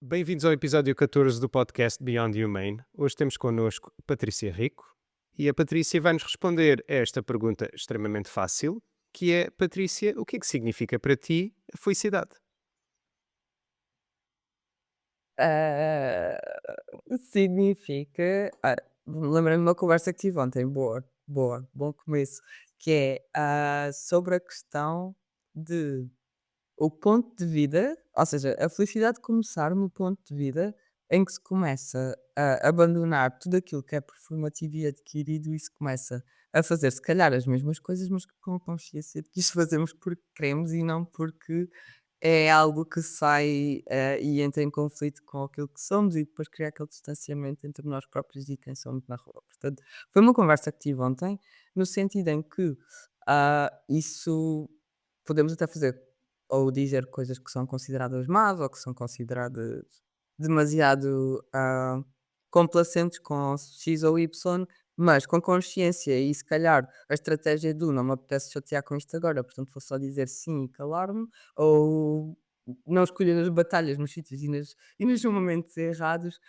Bem-vindos ao episódio 14 do podcast Beyond Humane. Hoje temos connosco Patrícia Rico e a Patrícia vai-nos responder a esta pergunta extremamente fácil, que é, Patrícia, o que é que significa para ti a felicidade? Ah, significa lembrei-me de uma conversa que tive ontem, boa, boa, bom começo, que é, sobre a questão de o ponto de vida, ou seja, a felicidade começar no ponto de vida em que se começa a abandonar tudo aquilo que é performativo e adquirido e se começa a fazer se calhar as mesmas coisas, mas com a consciência de que isto fazemos porque queremos e não porque é algo que sai, e entra em conflito com aquilo que somos e depois cria aquele distanciamento entre nós próprios e quem somos na rua. Portanto, foi uma conversa que tive ontem, no sentido em que, isso podemos até fazer ou dizer coisas que são consideradas más ou que são consideradas demasiado, complacentes com X ou Y, mas com consciência e se calhar a estratégia do não me apetece chatear com isto agora, portanto vou só dizer sim e calar-me, ou não escolher as batalhas nos sítios e nos momentos errados,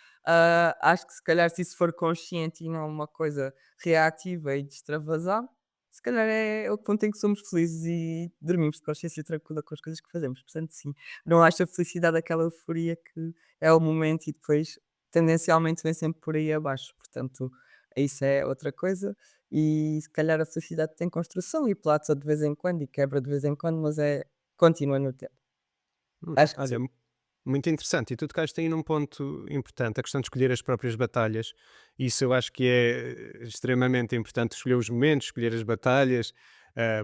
acho que se calhar se isso for consciente e não uma coisa reativa e de extravasar, se calhar é o ponto em que somos felizes e dormimos de consciência tranquila com as coisas que fazemos. Portanto, sim, não acho a felicidade aquela euforia que é o momento e depois tendencialmente vem sempre por aí abaixo. Portanto, isso é outra coisa. E se calhar a felicidade tem construção e platza de vez em quando e quebra de vez em quando, mas é contínua no tempo. Acho que Olha, sim. muito interessante. E tu tocaste aí num ponto importante, a questão de escolher as próprias batalhas. Isso eu acho que é extremamente importante, escolher os momentos, escolher as batalhas,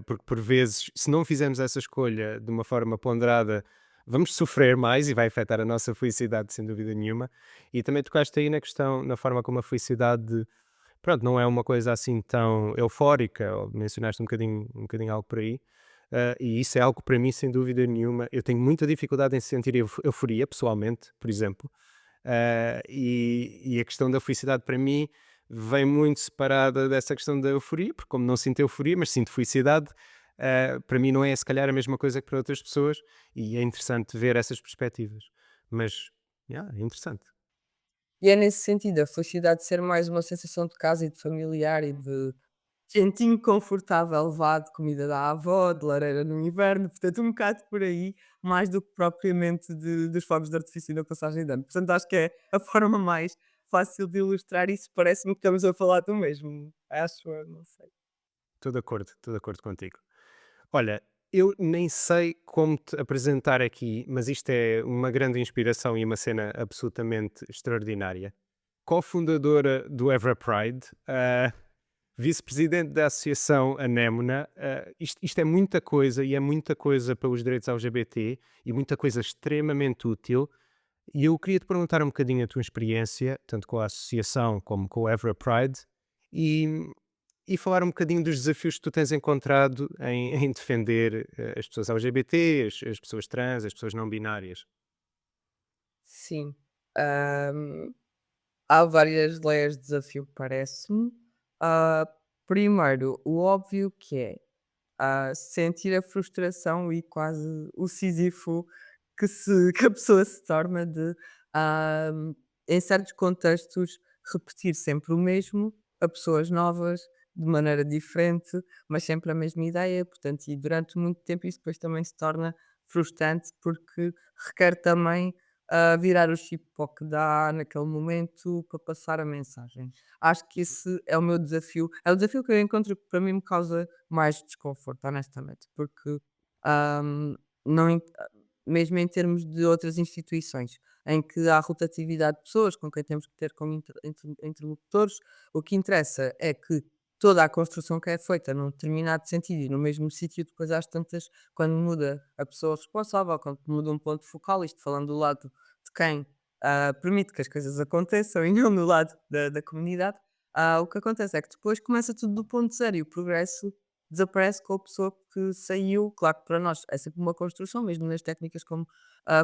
porque por vezes, se não fizermos essa escolha de uma forma ponderada, vamos sofrer mais e vai afetar a nossa felicidade, sem dúvida nenhuma. E também tocaste aí na questão, na forma como a felicidade, pronto, não é uma coisa assim tão eufórica, ou mencionaste um bocadinho algo por aí. E isso é algo que para mim, sem dúvida nenhuma, eu tenho muita dificuldade em sentir euforia, pessoalmente, por exemplo. E a questão da felicidade para mim vem muito separada dessa questão da euforia, porque como não sinto euforia, mas sinto felicidade, para mim não é se calhar a mesma coisa que para outras pessoas, e é interessante ver essas perspectivas. Mas, yeah, é interessante. E é nesse sentido, a felicidade ser mais uma sensação de casa e de familiar e de quentinho, confortável, levado, comida da avó, de lareira no inverno, portanto, um bocado por aí, mais do que propriamente dos fogos de artifício na passagem de ano. Portanto, acho que é a forma mais fácil de ilustrar isso. Parece-me que estamos a falar do mesmo. Acho eu, não sei. Estou de acordo contigo. Olha, eu nem sei como te apresentar aqui, mas isto é uma grande inspiração e uma cena absolutamente extraordinária. Cofundadora do Evra Pride, vice-presidente da Associação Anémona, isto é muita coisa e é muita coisa para os direitos LGBT e muita coisa extremamente útil. E eu queria te perguntar um bocadinho a tua experiência, tanto com a associação como com o Evra Pride, e, e falar um bocadinho dos desafios que tu tens encontrado em defender as pessoas LGBT, as pessoas trans, as pessoas não binárias. Sim. Ahm, Há várias layers de desafio, parece-me. Ah, Primeiro, o óbvio que é sentir a frustração e quase o Sísifo que a pessoa se torna de, ah, em certos contextos, repetir sempre o mesmo a pessoas novas, de maneira diferente, mas sempre a mesma ideia. Portanto, e durante muito tempo isso depois também se torna frustrante, porque requer também virar o chip para o que dá naquele momento para passar a mensagem. Acho que esse é o meu desafio. É o desafio que eu encontro que para mim me causa mais desconforto, honestamente, porque hum, não, mesmo em termos de outras instituições, em que há rotatividade de pessoas com quem temos que ter como interlocutores, o que interessa é que toda a construção que é feita num determinado sentido e no mesmo sítio, depois às tantas, quando muda a pessoa responsável, quando muda um ponto focal, isto falando do lado de quem permite que as coisas aconteçam e não do lado da comunidade, o que acontece é que depois começa tudo do ponto zero e o progresso desaparece com a pessoa que saiu. Claro que para nós é sempre uma construção, mesmo nas técnicas como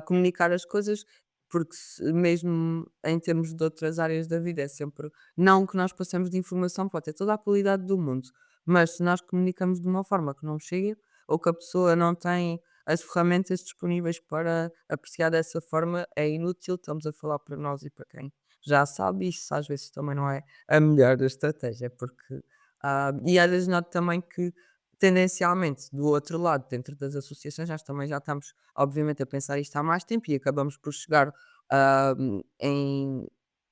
comunicar as coisas, porque mesmo em termos de outras áreas da vida é sempre não que nós passemos de informação, pode ter toda a qualidade do mundo, mas se nós comunicamos de uma forma que não chega, ou que a pessoa não tem. as ferramentas disponíveis para apreciar dessa forma é inútil, estamos a falar para nós e para quem já sabe, isso às vezes também não é a melhor da estratégia, porque e às vezes noto também que tendencialmente do outro lado, dentro das associações, nós também já estamos obviamente a pensar isto há mais tempo e acabamos por chegar ah, em,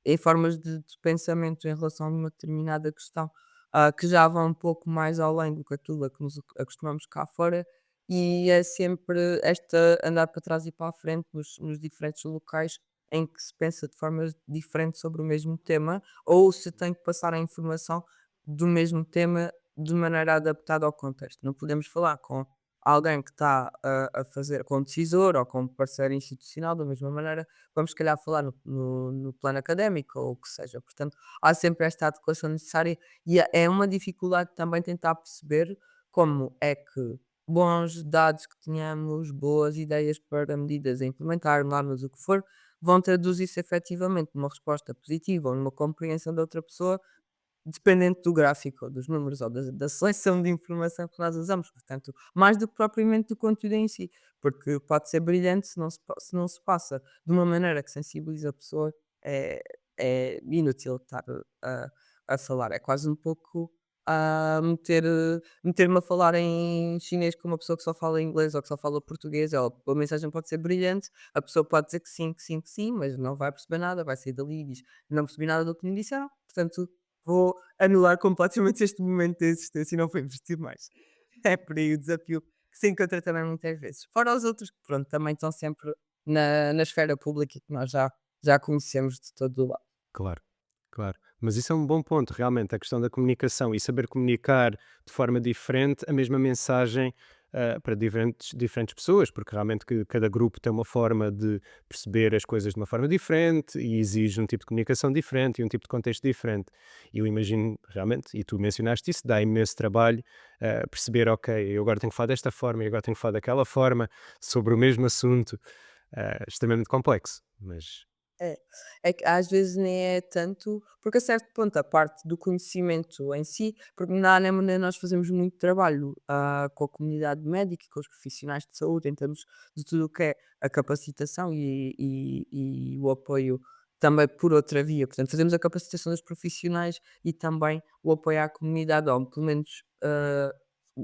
em formas de pensamento em relação a uma determinada questão que já vão um pouco mais além do que aquilo a que nos acostumamos cá fora, e é sempre esta andar para trás e para a frente nos diferentes locais em que se pensa de formas diferentes sobre o mesmo tema, ou se tem que passar a informação do mesmo tema de maneira adaptada ao contexto. Não podemos falar com alguém que está a fazer com um decisor ou com um parceiro institucional da mesma maneira, vamos se calhar falar no plano académico ou o que seja. Portanto, há sempre esta adequação necessária e é uma dificuldade também tentar perceber como é que bons dados que tenhamos, boas ideias para medidas a implementar, normas, o que for, vão traduzir-se efetivamente numa resposta positiva ou numa compreensão da outra pessoa, dependente do gráfico ou dos números ou da seleção de informação que nós usamos, portanto, mais do que propriamente do conteúdo em si, porque pode ser brilhante se não se passa de uma maneira que sensibiliza a pessoa, é inútil estar a falar. É quase um pouco meter-me a falar em chinês com uma pessoa que só fala inglês ou que só fala português, a mensagem pode ser brilhante, a pessoa pode dizer que sim, que sim, que sim, mas não vai perceber nada, vai sair dali e diz: "Não percebi nada do que me disseram", portanto vou anular completamente este momento da existência e não vou investir mais. É por aí o desafio que se encontra também muitas vezes. Fora os outros que, pronto, também estão sempre na esfera pública e que nós já conhecemos de todo o lado. Claro, claro. Mas isso é um bom ponto, realmente, a questão da comunicação e saber comunicar de forma diferente a mesma mensagem para diferentes pessoas, porque realmente que cada grupo tem uma forma de perceber as coisas de uma forma diferente e exige um tipo de comunicação diferente e um tipo de contexto diferente. E eu imagino realmente, e tu mencionaste isso, dá imenso trabalho perceber, ok, eu agora tenho que falar desta forma e agora tenho que falar daquela forma sobre o mesmo assunto, extremamente complexo, mas É, é que às vezes nem é tanto, porque a certo ponto a parte do conhecimento em si, porque na Anemone nós fazemos muito trabalho com a comunidade médica e com os profissionais de saúde em termos de tudo o que é a capacitação e o apoio também por outra via. Portanto, fazemos a capacitação dos profissionais e também o apoio à comunidade, ou pelo menos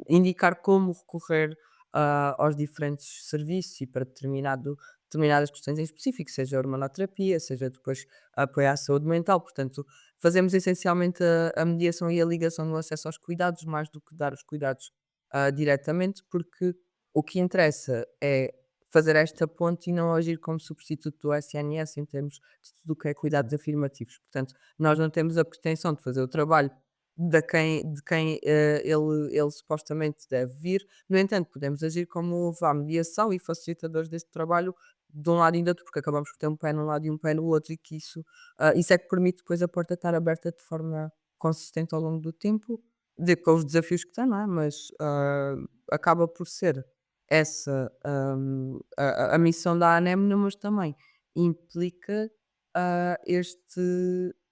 indicar como recorrer aos diferentes serviços e para determinadas questões em específico, seja a hormonoterapia, seja depois apoiar a saúde mental. Portanto, fazemos essencialmente a mediação e a ligação no acesso aos cuidados, mais do que dar os cuidados diretamente, porque o que interessa é fazer esta ponte e não agir como substituto do SNS em termos de tudo o que é cuidados afirmativos. Portanto, nós não temos a pretensão de fazer o trabalho de quem ele supostamente deve vir. No entanto, podemos agir como vá mediação e facilitadores deste trabalho de um lado e do outro, porque acabamos por ter um pé num lado e um pé no outro, e que isso é que permite depois a porta estar aberta de forma consistente ao longo do tempo, com os desafios que tem, não é? Mas acaba por ser essa a missão da Anemone, mas também implica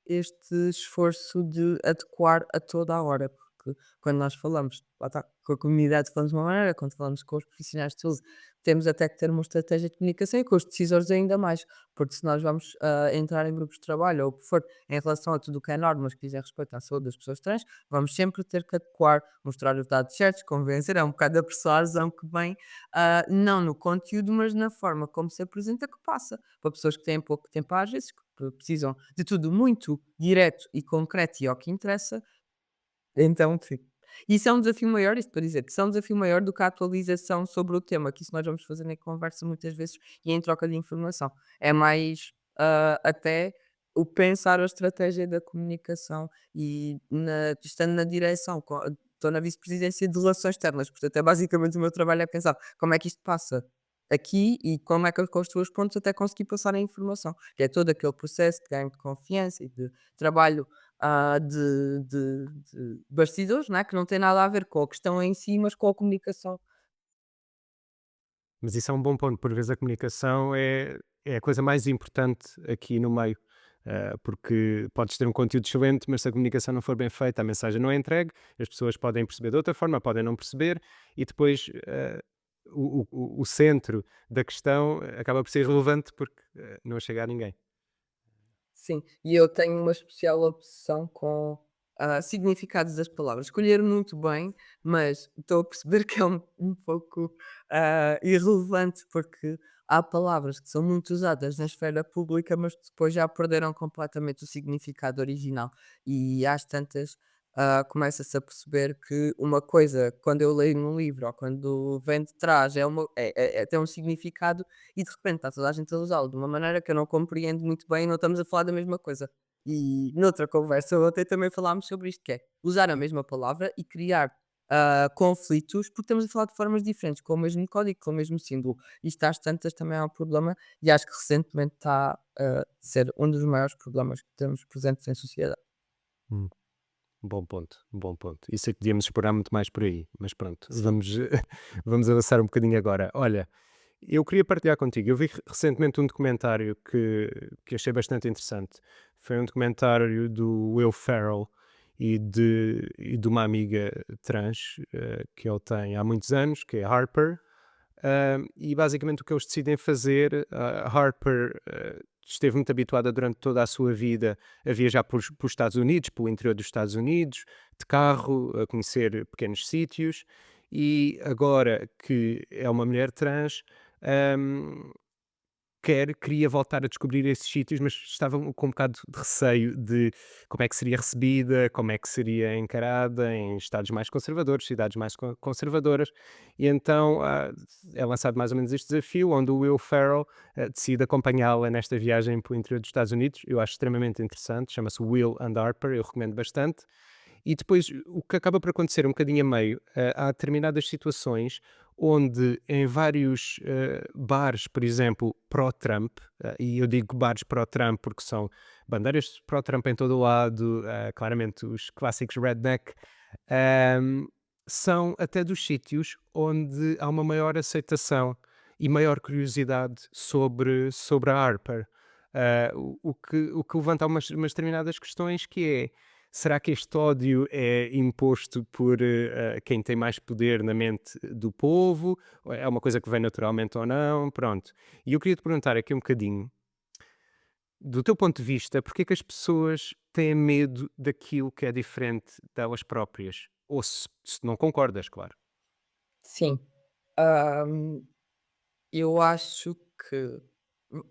este esforço de adequar a toda a hora, porque quando nós falamos, lá está, com a comunidade falamos de uma maneira, quando falamos com os profissionais de saúde, temos até que ter uma estratégia de comunicação e com os decisores ainda mais, porque se nós vamos entrar em grupos de trabalho ou o que for, em relação a tudo o que é normas que dizem respeito à saúde das pessoas trans, vamos sempre ter que adequar, mostrar os dados certos, convencer, é um bocado a persuasão que vem, não no conteúdo, mas na forma como se apresenta que passa, para pessoas que têm pouco tempo às vezes, que precisam de tudo muito direto e concreto e ao que interessa, então sim. Isso é um desafio maior, isto para dizer que isso é um desafio maior do que a atualização sobre o tema, que isso nós vamos fazer na conversa muitas vezes e em troca de informação. É mais, até o pensar a estratégia da comunicação e estando na direção, estou na vice-presidência de relações externas, portanto é basicamente o meu trabalho é pensar como é que isto passa aqui e como é que eu construo os pontos até conseguir passar a informação, que é todo aquele processo de ganho de confiança e de trabalho de bastidores, não é, que não tem nada a ver com a questão em si, mas com a comunicação. Mas isso é um bom ponto, por vezes a comunicação é a coisa mais importante aqui no meio, porque podes ter um conteúdo excelente, mas se a comunicação não for bem feita, a mensagem não é entregue, as pessoas podem perceber de outra forma, podem não perceber, e depois o centro da questão acaba por ser relevante porque não chega a ninguém. Sim, e eu tenho uma especial obsessão com, significados das palavras. Escolher muito bem, mas estou a perceber que é um pouco, irrelevante, porque há palavras que são muito usadas na esfera pública, mas que depois já perderam completamente o significado original. E às tantas, começa-se a perceber que uma coisa, quando eu leio num livro ou quando vem de trás, tem um significado e de repente está toda a gente a usá-lo de uma maneira que eu não compreendo muito bem e não estamos a falar da mesma coisa. E noutra conversa ontem também falámos sobre isto, que é usar a mesma palavra e criar conflitos, porque estamos a falar de formas diferentes, com o mesmo código, com o mesmo símbolo. Isto às tantas também é um problema e acho que recentemente está a ser um dos maiores problemas que temos presentes em sociedade. Hum, bom ponto, bom ponto. Isso é que podíamos explorar muito mais por aí, mas pronto, Sim. vamos avançar um bocadinho agora. Olha, eu queria partilhar contigo. Eu vi recentemente um documentário que achei bastante interessante. Foi um documentário do Will Ferrell e de uma amiga trans que ele tem há muitos anos, que é Harper. E basicamente o que eles decidem fazer, a Harper esteve muito habituada durante toda a sua vida a viajar pelos Estados Unidos, pelo interior dos Estados Unidos, de carro, a conhecer pequenos sítios, e agora que é uma mulher trans, hum, queria voltar a descobrir esses sítios, mas estava com um bocado de receio de como é que seria recebida, como é que seria encarada em estados mais conservadores, cidades mais conservadoras, e então é lançado mais ou menos este desafio, onde o Will Ferrell decide acompanhá-la nesta viagem para o interior dos Estados Unidos. Eu acho extremamente interessante, chama-se Will and Harper, eu recomendo bastante. E depois o que acaba por acontecer um bocadinho a meio, há determinadas situações onde em vários bares, por exemplo, pró-Trump, e eu digo bares pró-Trump porque são bandeiras pró-Trump em todo o lado, claramente os clássicos redneck, ahm, são até dos sítios onde há uma maior aceitação e maior curiosidade sobre a Harper. O que levanta umas determinadas questões que é: será que este ódio é imposto por quem tem mais poder na mente do povo? Ou é uma coisa que vem naturalmente ou não? Pronto. E eu queria te perguntar aqui um bocadinho, do teu ponto de vista, porque é que as pessoas têm medo daquilo que é diferente delas próprias? Ou se não concordas, claro. Sim. Hum, eu acho que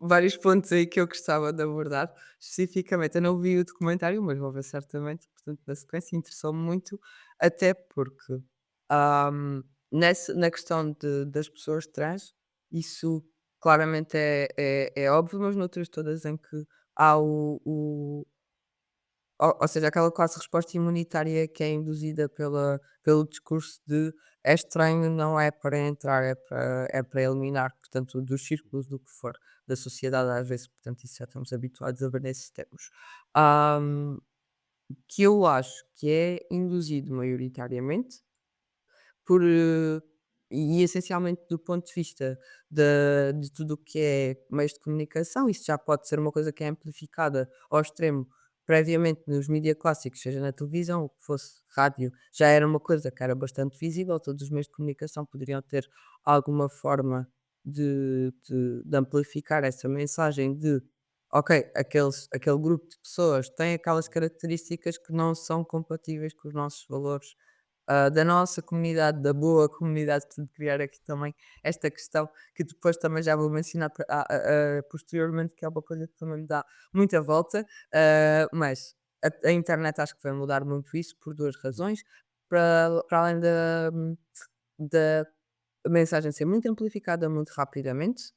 vários pontos aí que eu gostava de abordar. Especificamente, eu não vi o documentário, mas vou ver certamente. Portanto, na sequência interessou-me muito, até porque na questão das pessoas trans, isso claramente é óbvio, mas noutras todas em que há ou seja, aquela quase resposta imunitária que é induzida pelo discurso de é estranho, não é para entrar, é para eliminar, portanto, dos círculos, do que for, da sociedade, às vezes, portanto, isso já estamos habituados a ver nesses termos. Ahm, que eu acho que é induzido maioritariamente e essencialmente do ponto de vista de tudo o que é meios de comunicação, isso já pode ser uma coisa que é amplificada ao extremo previamente nos mídia clássicos, seja na televisão ou que fosse rádio, já era uma coisa que era bastante visível, todos os meios de comunicação poderiam ter alguma forma de amplificar essa mensagem de ok, aquele grupo de pessoas tem aquelas características que não são compatíveis com os nossos valores da nossa comunidade, da boa comunidade, de criar aqui também esta questão que depois também já vou mencionar posteriormente, que é uma coisa que também me dá muita volta, mas a internet acho que vai mudar muito isso por duas razões, para além da mensagem ser muito amplificada muito rapidamente,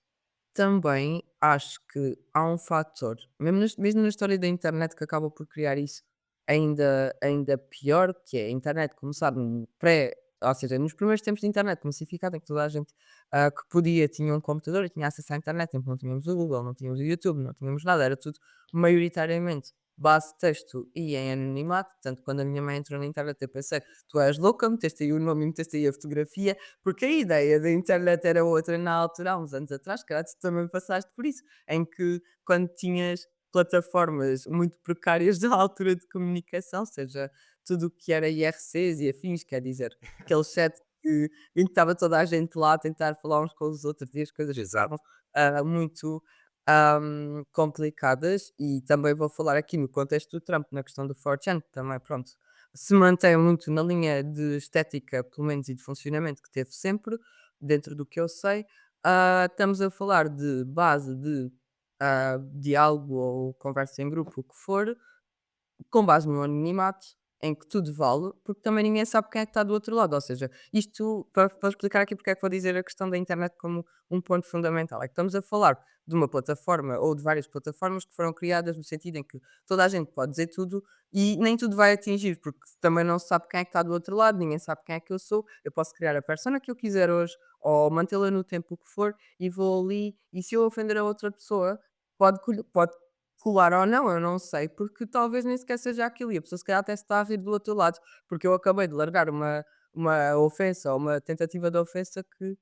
também acho que há um fator, mesmo na história da internet, que acaba por criar isso ainda pior, que é a internet começar no pré ou seja, nos primeiros tempos de internet massificada, em que toda a gente, que podia tinha um computador e tinha acesso à internet, em que não tínhamos o Google, não tínhamos o YouTube, não tínhamos nada, era tudo maioritariamente base de texto e em anonimato. Portanto, quando a minha mãe entrou na internet, eu pensei: "Tu és louca, meteste aí o nome e meteste aí a fotografia", porque a ideia da internet era outra na altura, há uns anos atrás, se calhar tu também passaste por isso, em que quando tinhas plataformas muito precárias da altura de comunicação, seja tudo o que era IRCs e afins, quer dizer, aqueles 7 em que estava toda a gente lá a tentar falar uns com os outros e as coisas Exato. estavam muito complicadas. E também vou falar aqui no contexto do Trump, na questão do 4chan, que também, pronto, se mantém muito na linha de estética, pelo menos, e de funcionamento que teve sempre, dentro do que eu sei. Estamos a falar de base de diálogo ou conversa em grupo, o que for, com base no anonimato, em que tudo vale, porque também ninguém sabe quem é que está do outro lado. Ou seja, isto para explicar aqui porque é que vou dizer a questão da internet como um ponto fundamental. É que estamos a falar de uma plataforma ou de várias plataformas que foram criadas no sentido em que toda a gente pode dizer tudo e nem tudo vai atingir, porque também não se sabe quem é que está do outro lado, ninguém sabe quem é que eu sou. Eu posso criar a persona que eu quiser hoje ou mantê-la no tempo o que for e vou ali e se eu ofender a outra pessoa, pode colar ou não, eu não sei, porque talvez nem sequer seja aquilo e a pessoa se calhar até se está a rir do outro lado, porque eu acabei de largar uma ofensa ou uma tentativa de ofensa que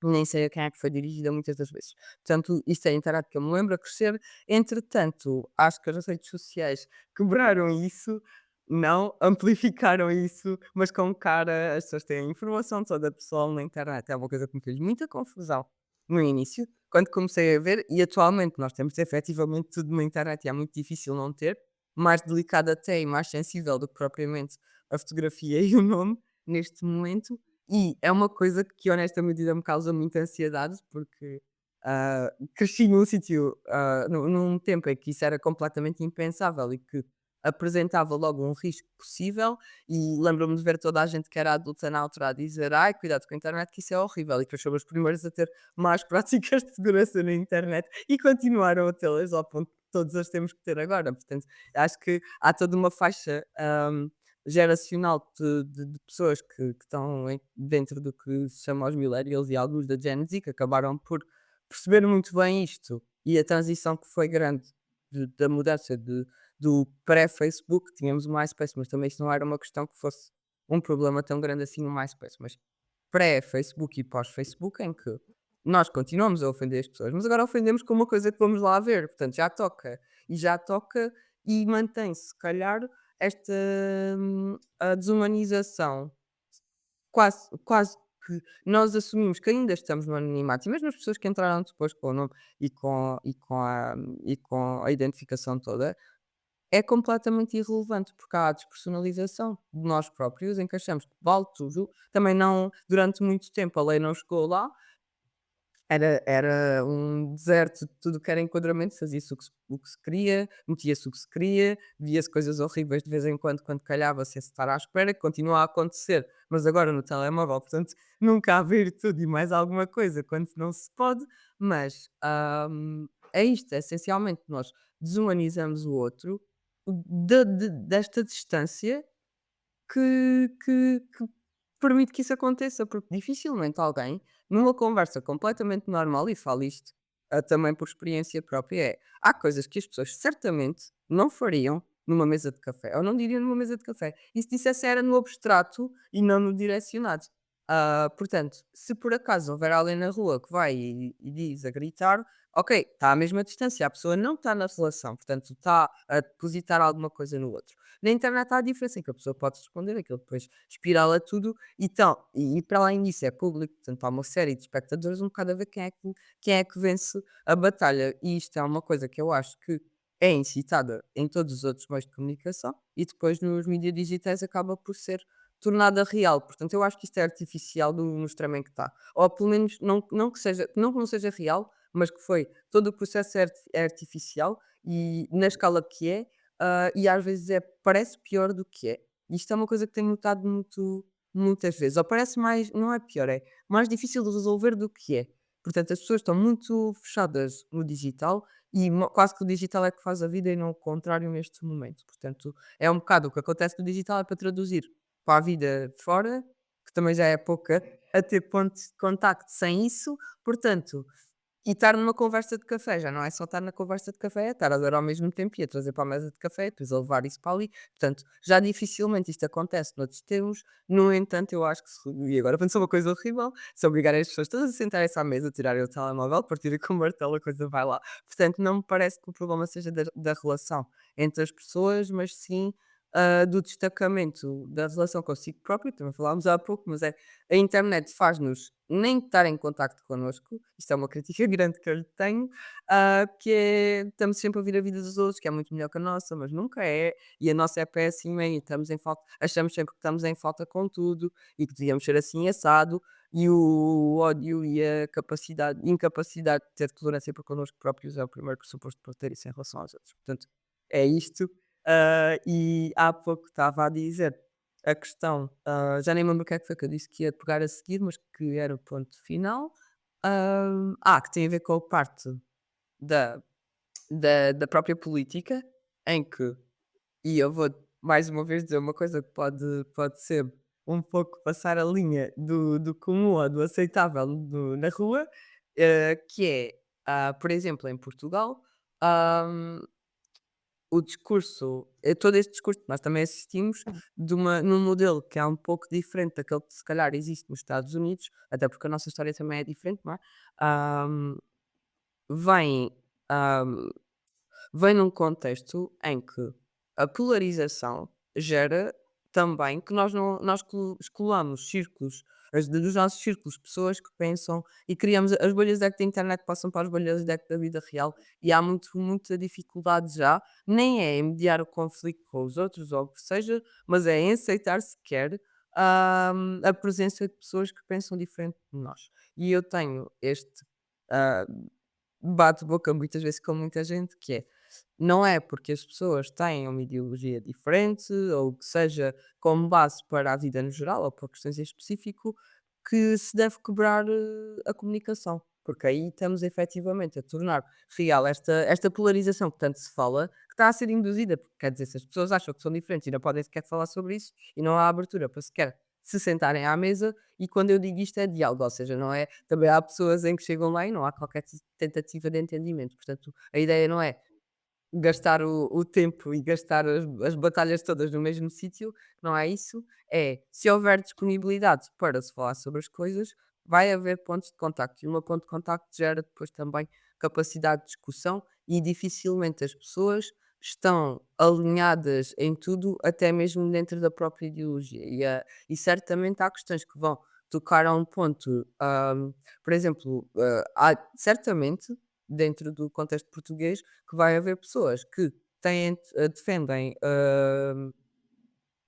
nem sei a quem é que foi dirigida muitas das vezes. Portanto, isto é a internet que eu me lembro a crescer. Entretanto, acho que as redes sociais quebraram isso, não, amplificaram isso, mas com cara, as pessoas têm a informação toda pessoal na internet. É uma coisa que me fez muita confusão no início, quando comecei a ver, e atualmente nós temos efetivamente tudo na internet e é muito difícil não ter, mais delicado até e mais sensível do que propriamente a fotografia e o nome neste momento. E é uma coisa que honestamente ainda me causa muita ansiedade, porque, cresci num sítio, num tempo em que isso era completamente impensável e que apresentava logo um risco possível, e lembro-me de ver toda a gente que era adulta na altura a dizer: "Ai, cuidado com a internet que isso é horrível", e depois fomos os primeiros a ter más práticas de segurança na internet e continuaram a tê-las ao ponto que todos as temos que ter agora. Portanto, acho que há toda uma faixa, geracional de pessoas que estão dentro do que se chama os millennials e alguns da Gen Z que acabaram por perceber muito bem isto e a transição que foi grande da mudança do pré-Facebook, tínhamos o MySpace, mas também isso não era uma questão que fosse um problema tão grande assim no MySpace, mas pré-Facebook e pós-Facebook em que nós continuamos a ofender as pessoas, mas agora ofendemos com uma coisa que vamos lá ver, portanto já toca e mantém-se se calhar esta, a desumanização, quase que nós assumimos que ainda estamos no anonimato, e mesmo as pessoas que entraram depois com o nome e com a identificação toda, é completamente irrelevante, porque há a despersonalização de nós próprios, em que achamos que vale tudo. Também não durante muito tempo a lei não chegou lá, era um deserto de tudo que era enquadramento, fazia-se o que se queria, metia-se o que se queria, via-se coisas horríveis de vez em quando calhava sem se estar à espera, que continua a acontecer, mas agora no telemóvel, portanto, nunca há virtude e mais alguma coisa quando não se pode, mas, é isto, é essencialmente nós desumanizamos o outro, desta distância que permite que isso aconteça, porque dificilmente alguém, numa conversa completamente normal, e falo isto, também por experiência própria, há coisas que as pessoas certamente não fariam numa mesa de café, ou não diriam numa mesa de café. E se dissesse era no abstrato e não no direcionado. Portanto, se por acaso houver alguém na rua que vai e diz a gritar, ok, está à mesma distância, a pessoa não está na relação, portanto está a depositar alguma coisa no outro. Na internet há a diferença em que a pessoa pode responder, aquilo depois espirala tudo e para além disso é público, portanto há uma série de espectadores um bocado a ver quem é que vence a batalha. E isto é uma coisa que eu acho que é incitada em todos os outros meios de comunicação e depois nos mídias digitais acaba por ser tornada real. Portanto, eu acho que isto é artificial no extremo em que está. Ou pelo menos não que não seja real, mas que foi todo o processo é artificial e na escala que é, e às vezes parece pior do que é. Isto é uma coisa que tenho notado muitas vezes. Ou parece mais, não é pior, é mais difícil de resolver do que é. Portanto, as pessoas estão muito fechadas no digital e quase que o digital é que faz a vida e não o contrário neste momento. Portanto, é um bocado o que acontece no digital é para traduzir para a vida de fora, que também já é pouca, a ter pontos de contacto sem isso. Portanto, e estar numa conversa de café, já não é só estar na conversa de café, é estar a dar ao mesmo tempo e a trazer para a mesa de café, depois a levar isso para ali. Portanto, já dificilmente isto acontece noutros termos. No entanto, eu acho que e agora pensou uma coisa horrível, se obrigarem as pessoas todas a sentarem-se à mesa, tirarem o telemóvel, partirem com o martelo, a coisa vai lá. Portanto, não me parece que o problema seja da relação entre as pessoas, mas sim do destacamento da relação consigo próprio, também falámos há pouco, mas é a internet faz-nos nem estar em contacto connosco, isto é uma crítica grande que eu lhe tenho, que é estamos sempre a ouvir a vida dos outros, que é muito melhor que a nossa, mas nunca é, e a nossa é péssima e estamos em falta, achamos sempre que estamos em falta com tudo e que devíamos ser assim assado, e o ódio e a incapacidade de ter tolerância para connosco próprios é o primeiro pressuposto para ter isso em relação aos outros. Portanto, é isto. E há pouco estava a dizer a questão, já nem me lembro o que é que foi que eu disse que ia pegar a seguir, mas que era o ponto final. Que tem a ver com a parte da, da própria política, em que, e eu vou mais uma vez dizer uma coisa que pode ser um pouco passar a linha do comum ou do aceitável na rua, que é, por exemplo, em Portugal, hum, o discurso, todo este discurso que nós também assistimos num modelo que é um pouco diferente daquele que se calhar existe nos Estados Unidos, até porque a nossa história também é diferente, não é? Hum, vem, hum, vem num contexto em que a polarização gera também que nós excluamos círculos, dos nossos círculos, pessoas que pensam e criamos as bolhas de eco da internet passam para as bolhas de eco da vida real e há muita dificuldade já, nem é em mediar o conflito com os outros ou o que seja, mas é em aceitar sequer a presença de pessoas que pensam diferente de nós. E eu tenho este ah, bate-boca muitas vezes com muita gente que é não é porque as pessoas têm uma ideologia diferente ou que seja como base para a vida no geral ou para questões em específico, que se deve quebrar a comunicação. Porque aí estamos efetivamente a tornar real esta polarização que tanto se fala, que está a ser induzida, porque quer dizer, se as pessoas acham que são diferentes e não podem sequer falar sobre isso, e não há abertura para sequer se sentarem à mesa, e quando eu digo isto é diálogo, ou seja, não é. Também há pessoas em que chegam lá e não há qualquer tentativa de entendimento. Portanto, a ideia não é gastar o tempo e gastar as batalhas todas no mesmo sítio, não é isso. É, se houver disponibilidade para se falar sobre as coisas, vai haver pontos de contacto. E uma ponto de contacto gera depois também capacidade de discussão e dificilmente as pessoas estão alinhadas em tudo, até mesmo dentro da própria ideologia. E certamente há questões que vão tocar a um ponto, por exemplo, certamente, dentro do contexto português, que vai haver pessoas que defendem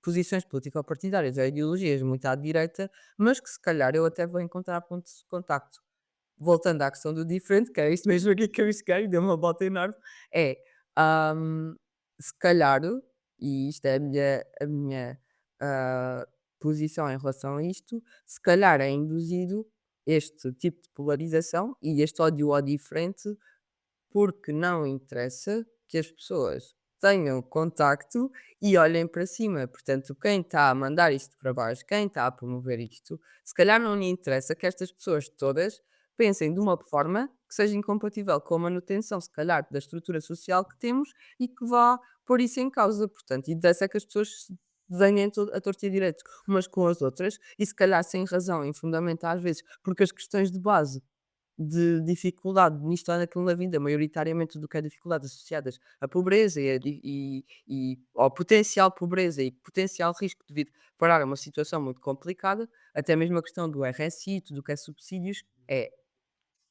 posições político-partidárias ou ideologias muito à direita, mas que se calhar eu até vou encontrar pontos de contacto. Voltando à questão do diferente, que é isto mesmo aqui que eu cheguei, deu uma volta enorme, é, hum, se calhar, e isto é a minha ah, posição em relação a isto, se calhar é induzido este tipo de polarização e este ódio ao diferente porque não interessa que as pessoas tenham contacto e olhem para cima. Portanto, quem está a mandar isto para baixo, quem está a promover isto, se calhar não lhe interessa que estas pessoas todas pensem de uma forma que seja incompatível com a manutenção, se calhar, da estrutura social que temos e que vá pôr isso em causa. Portanto, e dessa é que as pessoas se desenhem a torta e a direito umas com as outras e se calhar sem razão, em fundamento às vezes, porque as questões de base de dificuldade nisto ou naquilo na vida, maioritariamente do que é dificuldades associadas à pobreza e ao potencial pobreza e potencial risco de vir parar a uma situação muito complicada, até mesmo a questão do RSI, tudo o que é subsídios, é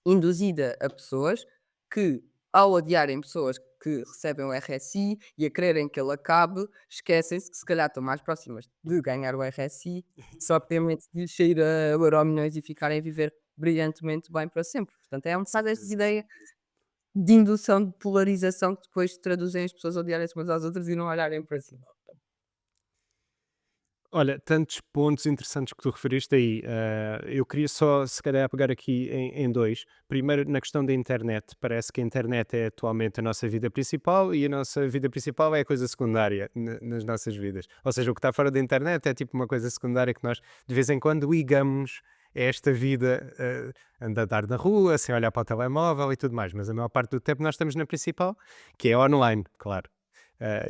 induzida a pessoas que, ao odiarem pessoas que recebem o RSI e a quererem que ele acabe, esquecem-se que se calhar estão mais próximas de ganhar o RSI, só obviamente de lhes sair a Euromilhões e ficarem a viver brilhantemente bem para sempre. Portanto, é um bocado esta ideia de indução de polarização que depois traduzem as pessoas a odiarem-se umas às outras e não olharem para cima. Olha, tantos pontos interessantes que tu referiste aí. Eu queria só, se calhar, pegar aqui em dois. Primeiro, na questão da internet. Parece que a internet é atualmente a nossa vida principal e a nossa vida principal é a coisa secundária nas nossas vidas. Ou seja, o que está fora da internet é tipo uma coisa secundária que nós, de vez em quando, ligamos a esta vida, andar na rua, sem olhar para o telemóvel e tudo mais. Mas a maior parte do tempo nós estamos na principal, que é online, claro.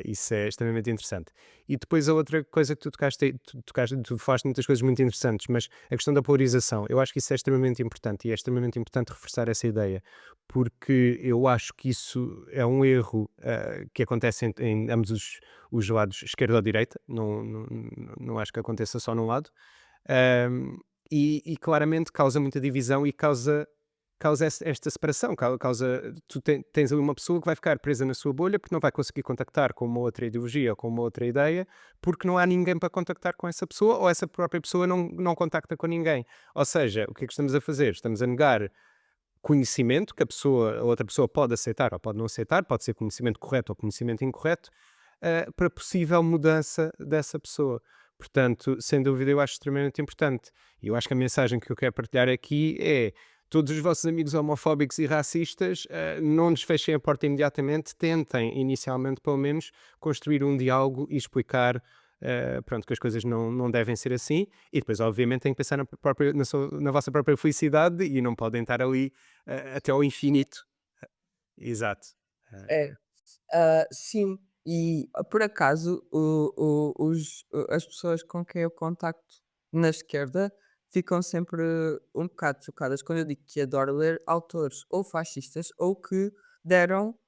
Isso é extremamente interessante. E depois a outra coisa que tu falaste muitas coisas muito interessantes, mas a questão da polarização, eu acho que isso é extremamente importante e é extremamente importante reforçar essa ideia, porque eu acho que isso é um erro que acontece em ambos os lados, esquerda ou direita, não acho que aconteça só num lado. Ahm, e claramente causa muita divisão e causa esta separação, causa tens ali uma pessoa que vai ficar presa na sua bolha porque não vai conseguir contactar com uma outra ideologia ou com uma outra ideia, porque não há ninguém para contactar com essa pessoa ou essa própria pessoa não contacta com ninguém. Ou seja, o que é que estamos a fazer? Estamos a negar conhecimento que a outra pessoa pode aceitar ou pode não aceitar, pode ser conhecimento correto ou conhecimento incorreto, para possível mudança dessa pessoa. Portanto, sem dúvida, eu acho extremamente importante. E eu acho que a mensagem que eu quero partilhar aqui é: todos os vossos amigos homofóbicos e racistas, não nos fechem a porta imediatamente, tentem, inicialmente, pelo menos, construir um diálogo e explicar. Pronto, que as coisas não devem ser assim, e depois, obviamente, têm que pensar na vossa própria felicidade e não podem estar ali até ao infinito. Exato. É. Sim, e por acaso as pessoas com quem eu contacto na esquerda ficam sempre um bocado chocadas quando eu digo que adoro ler autores ou fascistas ou que deram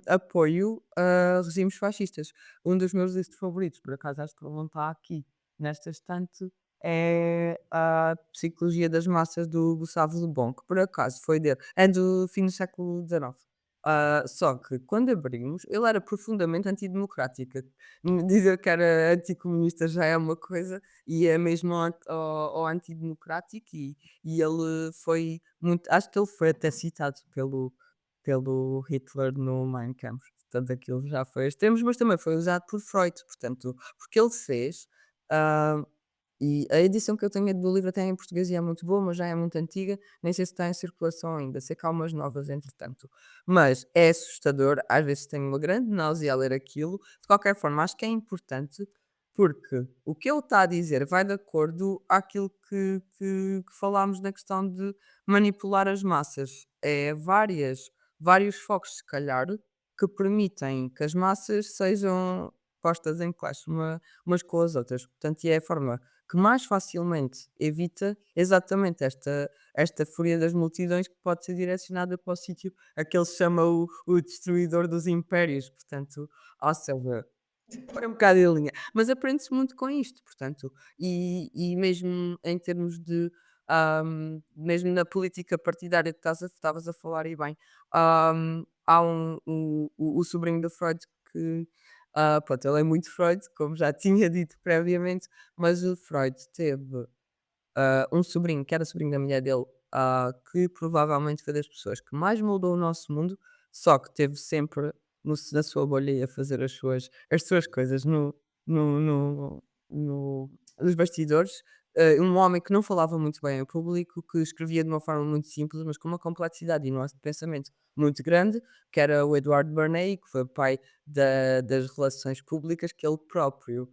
apoio a regimes fascistas. Um dos meus livros favoritos, por acaso acho que ele não está aqui nesta estante, é a Psicologia das Massas do Gustavo Le Bon, que por acaso foi dele, é do fim do século XIX. Só que quando abrimos, ele era profundamente antidemocrática. Dizer que era anticomunista já é uma coisa, e é mesmo ao antidemocrático, e ele foi muito, acho que ele foi até citado pelo Hitler no Mein Kampf. Portanto, aquilo já foi a extremos, mas também foi usado por Freud, portanto, porque ele fez, ah, e a edição que eu tenho do livro até é em português e é muito boa, mas já é muito antiga, nem sei se está em circulação ainda, sei que há umas novas entretanto. Mas é assustador, às vezes tenho uma grande náusea a ler aquilo. De qualquer forma, acho que é importante, porque o que ele está a dizer vai de acordo àquilo que falámos na questão de manipular as massas. É vários focos, se calhar, que permitem que as massas sejam postas em classe umas com as outras. Portanto, e é a forma que mais facilmente evita exatamente esta fúria das multidões, que pode ser direcionada para o sítio a que ele chama o destruidor dos impérios. Portanto, ou seja, foi um bocado em linha. Mas aprende-se muito com isto, portanto, e mesmo em termos de, mesmo na política partidária que estavas a falar, e bem, há o sobrinho do Freud que, pronto, ele é muito Freud, como já tinha dito previamente, mas o Freud teve um sobrinho, que era sobrinho da mulher dele, que provavelmente foi das pessoas que mais moldou o nosso mundo, só que teve sempre na sua bolha e a fazer as suas coisas no, no, nos bastidores. Um homem que não falava muito bem ao público, que escrevia de uma forma muito simples, mas com uma complexidade e nuance de pensamento muito grande, que era o Edward Bernays, que foi o pai das relações públicas, que ele próprio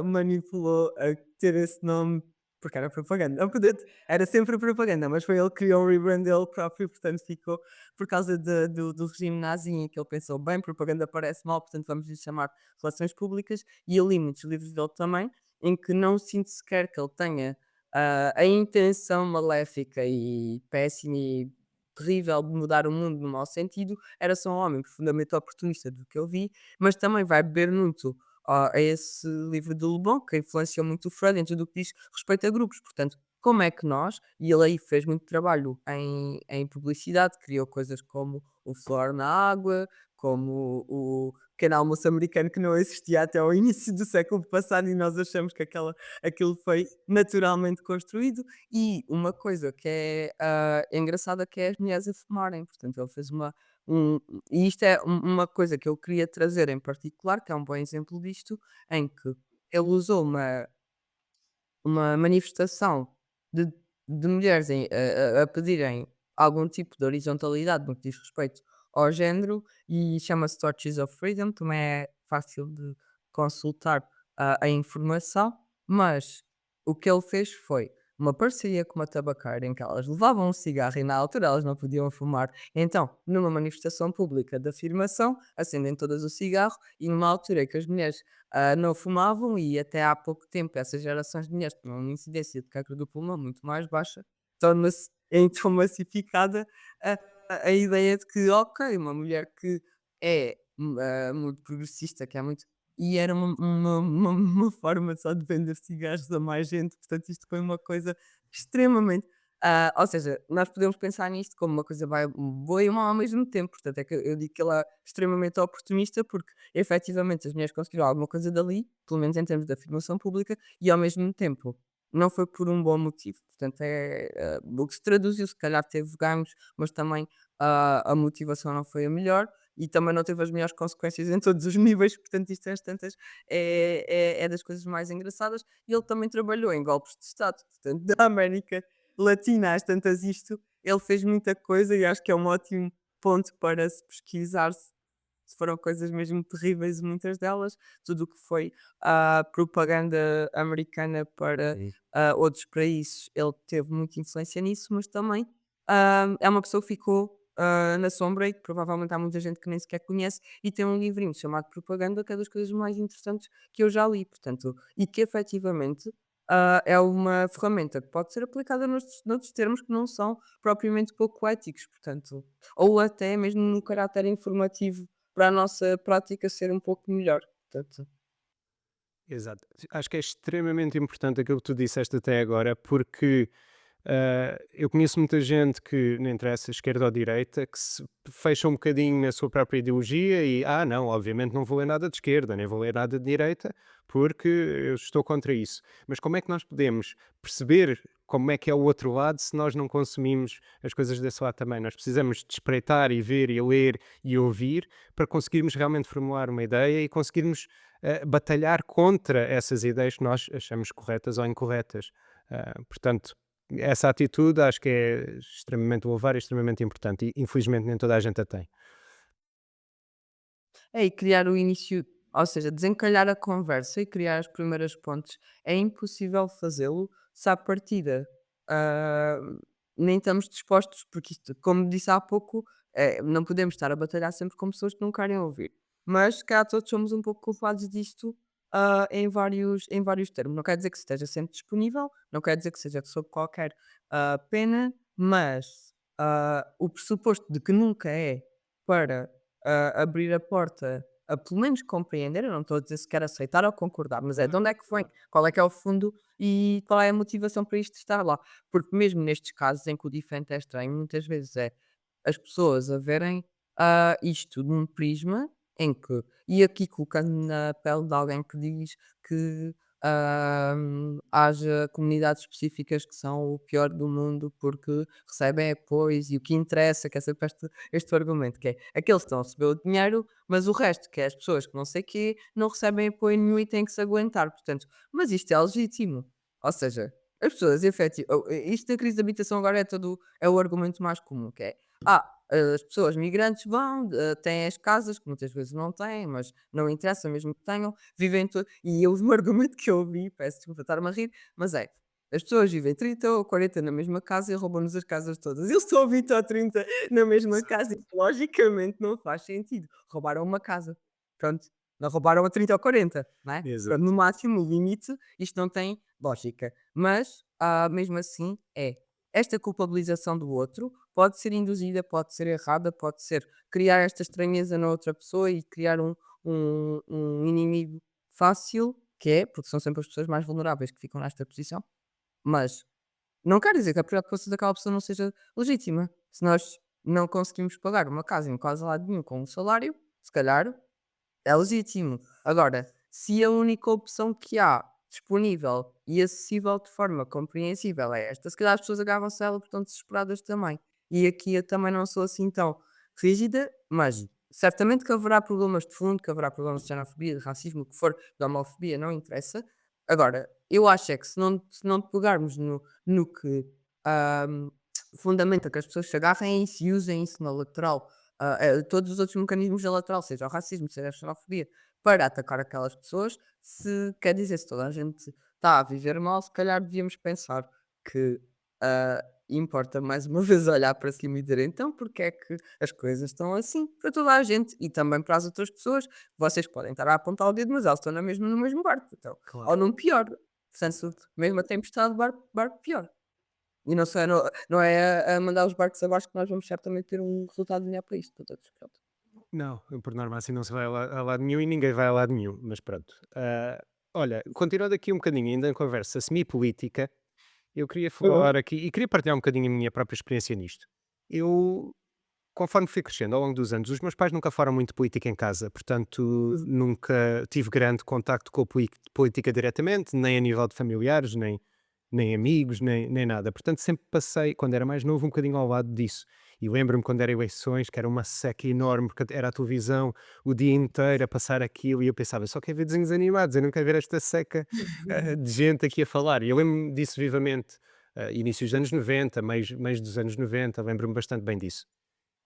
manipulou a ter esse nome porque era propaganda. Não podia Era sempre propaganda, mas foi ele que criou o rebrand dele próprio, portanto ficou por causa do regime nazi, em que ele pensou: "Bem, propaganda parece mal, portanto vamos lhe chamar relações públicas", e eu li muitos livros dele também, em que não sinto sequer que ele tenha, a intenção maléfica e péssima e terrível de mudar o mundo no mau sentido, era só um homem profundamente oportunista, do que eu vi, mas também vai beber muito a esse livro de Le Bon, que influenciou muito o Freud em tudo o que diz respeito a grupos. Portanto, como é que nós, e ele aí fez muito trabalho em publicidade, criou coisas como o Flor na Água, como o pequeno almoço americano, que não existia até ao início do século passado, e nós achamos que aquilo foi naturalmente construído. E uma coisa que é engraçada, que é as mulheres a fumarem. Portanto, ele fez um, e isto é uma coisa que eu queria trazer em particular, que é um bom exemplo disto, em que ele usou uma manifestação de mulheres a pedirem algum tipo de horizontalidade no que diz respeito ao género, e chama-se Torches of Freedom, também é fácil de consultar a informação, mas o que ele fez foi uma parceria com uma tabaqueira em que elas levavam um cigarro e na altura elas não podiam fumar. Então, numa manifestação pública de afirmação, acendem todas o cigarro e numa altura em que as mulheres não fumavam e até há pouco tempo essas gerações de mulheres tinham uma incidência de câncer do pulmão muito mais baixa, torna-se então massificada a ideia de que, ok, uma mulher que é muito progressista, que é muito. E era uma forma só de vender cigarros a mais gente, portanto, isto foi uma coisa extremamente. Ou seja, nós podemos pensar nisto como uma coisa boa e má ao mesmo tempo, portanto, é que eu digo que ele é extremamente oportunista, porque efetivamente as mulheres conseguiram alguma coisa dali, pelo menos em termos de afirmação pública, e ao mesmo tempo não foi por um bom motivo. Portanto, o que se traduziu, se calhar teve ganhos, mas também a motivação não foi a melhor e também não teve as melhores consequências em todos os níveis, portanto, isto às tantas é das coisas mais engraçadas. E ele também trabalhou em golpes de Estado, portanto, da América Latina, às tantas isto, ele fez muita coisa e acho que é um ótimo ponto para se pesquisar se foram coisas mesmo terríveis, muitas delas, tudo o que foi a propaganda americana para outros países, ele teve muita influência nisso, mas também é uma pessoa que ficou na sombra e que provavelmente há muita gente que nem sequer conhece e tem um livrinho chamado Propaganda, que é das coisas mais interessantes que eu já li, portanto, e que efetivamente é uma ferramenta que pode ser aplicada noutros termos que não são propriamente pouco éticos, portanto, ou até mesmo no caráter informativo para a nossa prática ser um pouco melhor, portanto. Exato. Acho que é extremamente importante aquilo que tu disseste até agora, porque eu conheço muita gente que, não interessa esquerda ou direita, que se fecha um bocadinho na sua própria ideologia e, não, obviamente não vou ler nada de esquerda, nem vou ler nada de direita, porque eu estou contra isso. Mas como é que nós podemos perceber como é que é o outro lado se nós não consumimos as coisas desse lado também? Nós precisamos de espreitar e ver e ler e ouvir para conseguirmos realmente formular uma ideia e conseguirmos batalhar contra essas ideias que nós achamos corretas ou incorretas. Portanto, essa atitude acho que é extremamente louvável e extremamente importante e infelizmente nem toda a gente a tem. É, e criar o início, ou seja, desencalhar a conversa e criar as primeiras pontes, é impossível fazê-lo se à partida, ah, nem estamos dispostos, porque isto, como disse há pouco, não podemos estar a batalhar sempre com pessoas que não querem ouvir. Mas cá todos somos um pouco culpados disto, em vários termos. Não quer dizer que esteja sempre disponível, não quer dizer que seja sob qualquer pena, mas o pressuposto de que nunca é para abrir a porta a pelo menos compreender, eu não estou a dizer sequer aceitar ou concordar, mas é de onde é que vem, qual é que é o fundo e qual é a motivação para isto estar lá. Porque mesmo nestes casos em que o diferente é estranho, muitas vezes é as pessoas a verem isto num prisma em que, e aqui colocando na pele de alguém que diz que haja comunidades específicas que são o pior do mundo porque recebem apoios e o que interessa, que é sempre este argumento, que é aqueles que estão a receber o dinheiro, mas o resto, que é as pessoas que não sei quê, não recebem apoio nenhum e têm que se aguentar. Portanto, mas isto é legítimo. Ou seja, as pessoas isto da crise de habitação agora é o argumento mais comum, que é as pessoas migrantes vão, têm as casas, que muitas vezes não têm, mas não interessa mesmo que tenham, vivem to e houve um argumento que eu ouvi, peço desculpa estar-me a rir, mas é: as pessoas vivem 30 ou 40 na mesma casa e roubam-nos as casas todas. Eles estão a 20 ou 30 na mesma casa e logicamente não faz sentido. Roubaram uma casa, pronto, não roubaram a 30 ou 40, não é? Pronto, Exato. no máximo, o limite, isto não tem lógica. Mas, mesmo assim, esta culpabilização do outro pode ser induzida, pode ser errada, pode ser criar esta estranheza na outra pessoa e criar um inimigo fácil, que é, porque são sempre as pessoas mais vulneráveis que ficam nesta posição, mas não quer dizer que a preocupação daquela pessoa não seja legítima. Se nós não conseguimos pagar uma casa em quase lado nenhum com um salário, se calhar é legítimo. Agora, se a única opção que há disponível e acessível de forma compreensível é esta, se calhar as pessoas agarram-se a ela porque estão desesperadas também. E aqui eu também não sou assim tão rígida, mas certamente que haverá problemas de fundo, que haverá problemas de xenofobia, de racismo, o que for, de homofobia, não interessa. Agora, eu acho é que se não pegarmos no que ahm, fundamenta que as pessoas se agarrem a isso e usem isso na lateral todos os outros mecanismos da lateral, seja o racismo, seja a xenofobia, para atacar aquelas pessoas, se quer dizer, se toda a gente está a viver mal, se calhar devíamos pensar que importa mais uma vez olhar para cima e dizer então porque é que as coisas estão assim para toda a gente e também para as outras pessoas. Vocês podem estar a apontar o dedo, mas elas estão na mesma, no mesmo barco, então, ou Claro. num pior. Portanto, mesmo a tempestade, barco pior. E não é a mandar os barcos abaixo que nós vamos certamente ter um resultado melhor para isto. Portanto, pronto. Não, por norma assim não se vai a lado nenhum e ninguém vai a lado nenhum, mas pronto. Olha, continuando aqui um bocadinho ainda em conversa semi-política, eu queria Uhum. falar aqui e queria partilhar um bocadinho a minha própria experiência nisto. Eu, conforme fui crescendo ao longo dos anos, os meus pais nunca falaram muito de política em casa, portanto nunca tive grande contacto com a política diretamente, nem a nível de familiares, nem amigos, nem nada. Portanto, sempre passei, quando era mais novo, um bocadinho ao lado disso. E lembro-me quando era eleições, que era uma seca enorme, porque era a televisão o dia inteiro a passar aquilo, e eu pensava, só quero ver desenhos animados, eu não quero ver esta seca de gente aqui a falar. E eu lembro-me disso vivamente, inícios dos anos 90, meios dos anos 90, lembro-me bastante bem disso.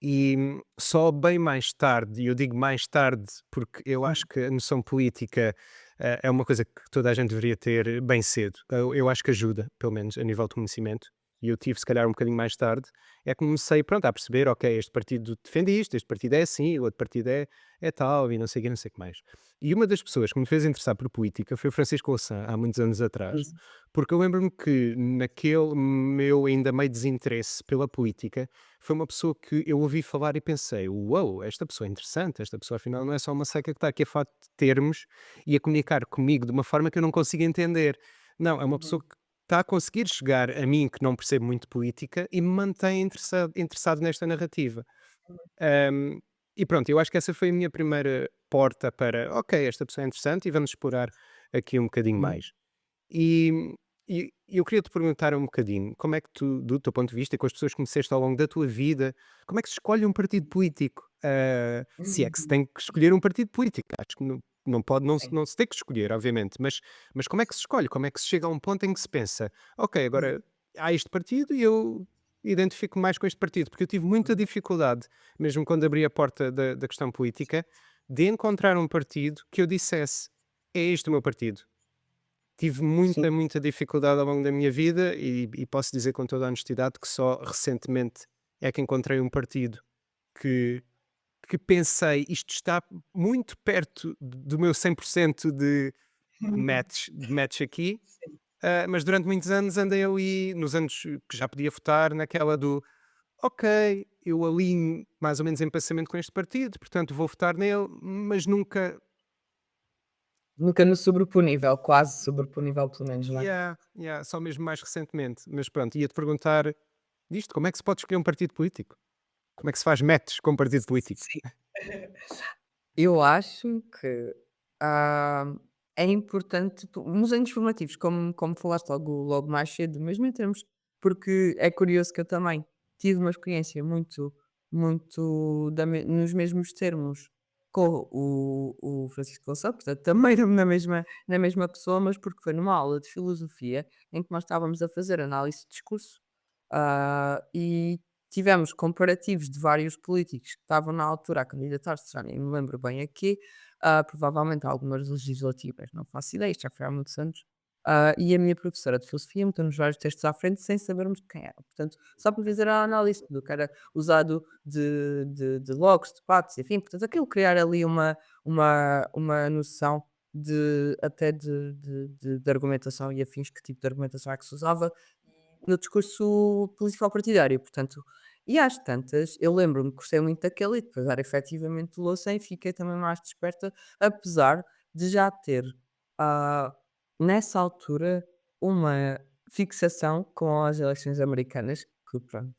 E só bem mais tarde, e eu digo mais tarde porque eu acho que a noção política é uma coisa que toda a gente deveria ter bem cedo. Eu acho que ajuda, pelo menos a nível de conhecimento. E eu tive, se calhar, um bocadinho mais tarde, é que comecei, pronto, a perceber, ok, este partido defende isto, este partido é assim, o outro partido é tal, e não sei o que, não sei o que mais. E uma das pessoas que me fez interessar por política foi o Francisco Louçã, há muitos anos atrás, porque eu lembro-me que naquele meu ainda meio desinteresse pela política, foi uma pessoa que eu ouvi falar e pensei: "Uou, esta pessoa é interessante, esta pessoa afinal não é só uma seca que está aqui a falar de termos e a comunicar comigo de uma forma que eu não consigo entender. Não, é uma pessoa que está a conseguir chegar a mim, que não percebo muito de política, e me mantém interessado nesta narrativa". Hum, e pronto, eu acho que essa foi a minha primeira porta para: "Ok, esta pessoa é interessante e vamos explorar aqui um bocadinho mais". E eu queria te perguntar um bocadinho, como é que tu, do teu ponto de vista, com as pessoas que conheceste ao longo da tua vida, como é que se escolhe um partido político? Se é que se tem que escolher um partido político, acho que não pode Sim. não se ter que escolher, obviamente, mas como é que se escolhe? Como é que se chega a um ponto em que se pensa, ok, agora há este partido e eu identifico mais com este partido, porque eu tive muita dificuldade, mesmo quando abri a porta da questão política, de encontrar um partido que eu dissesse, é este o meu partido. Tive Sim. muita dificuldade ao longo da minha vida e posso dizer com toda a honestidade que só recentemente é que encontrei um partido que que pensei: "Isto está muito perto do meu 100% de match aqui", mas durante muitos anos andei ali, nos anos que já podia votar, naquela do: "Ok, eu alinho mais ou menos em pensamento com este partido, portanto vou votar nele", mas nunca. Nunca no sobreponível, quase sobreponível pelo menos, não é? Yeah, só mesmo mais recentemente. Mas pronto, ia-te perguntar disto, como é que se pode escolher um partido político? Como é que se faz matches com um partido político? Sim. Eu acho que, ah, é importante nos anos formativos, como falaste logo mais cedo, mesmo em termos porque é curioso que eu também tive uma experiência muito nos mesmos termos com o Francisco Louçã, portanto também na mesma pessoa, mas porque foi numa aula de filosofia em que nós estávamos a fazer análise de discurso, e tivemos comparativos de vários políticos que estavam na altura a candidatar-se, já nem me lembro bem aqui, provavelmente algumas legislativas, não faço ideia, isto já foi há muitos anos. E a minha professora de filosofia meteu-nos vários textos à frente sem sabermos de quem era. Portanto, só para fazer a análise do que era usado de logs, de debates, enfim, portanto, aquilo criar ali uma noção até de argumentação e afins, que tipo de argumentação é que se usava no discurso político partidário, portanto, e às tantas, eu lembro-me que gostei muito daquele e depois era efetivamente louça e fiquei também mais desperta, apesar de já ter, ah, nessa altura, uma fixação com as eleições americanas, que pronto,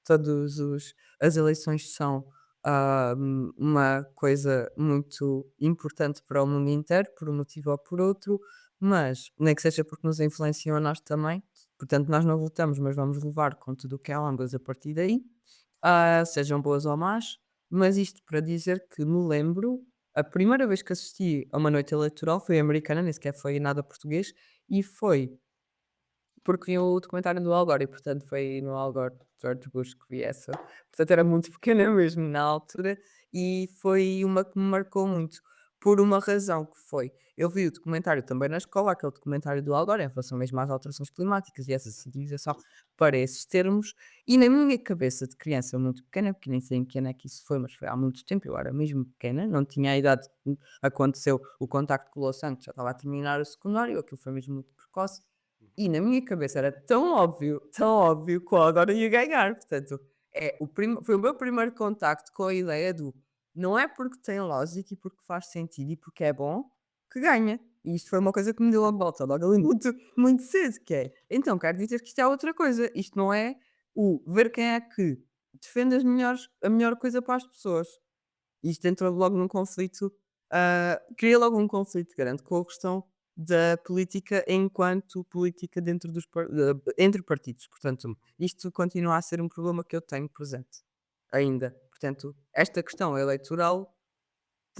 todos os as eleições são, uma coisa muito importante para o mundo inteiro, por um motivo ou por outro, mas nem que seja porque nos influenciam a nós também. Portanto, nós não votamos, mas vamos levar com tudo o que é ambas a partir daí, sejam boas ou más. Mas isto para dizer que me lembro, a primeira vez que assisti a uma noite eleitoral foi americana, nem sequer foi nada português, e foi porque vi o documentário do Al Gore e, portanto, foi no Al Gore de George Bush que vi essa. Portanto, era muito pequena mesmo na altura e foi uma que me marcou muito, por uma razão que foi, eu vi o documentário também na escola, aquele documentário do Al Gore em relação mesmo às alterações climáticas e essa sensibilização para esses termos, e na minha cabeça de criança muito pequena, porque nem sei em que ano é que isso foi, mas foi há muito tempo, eu era mesmo pequena, não tinha a idade que aconteceu o contacto com o Los Santos, já estava a terminar o secundário, aquilo foi mesmo muito precoce, e na minha cabeça era tão óbvio que o Al Gore ia ganhar, portanto, foi o meu primeiro contacto com a ideia do não é porque tem lógica e porque faz sentido e porque é bom que ganha. E isto foi uma coisa que me deu a volta logo ali muito cedo, que é, então quer dizer que isto é outra coisa, isto não é o ver quem é que defende a melhor coisa para as pessoas. Isto entra logo num conflito, cria logo um conflito grande com a questão da política enquanto política dentro entre partidos. Portanto, isto continua a ser um problema que eu tenho presente ainda. Portanto, esta questão eleitoral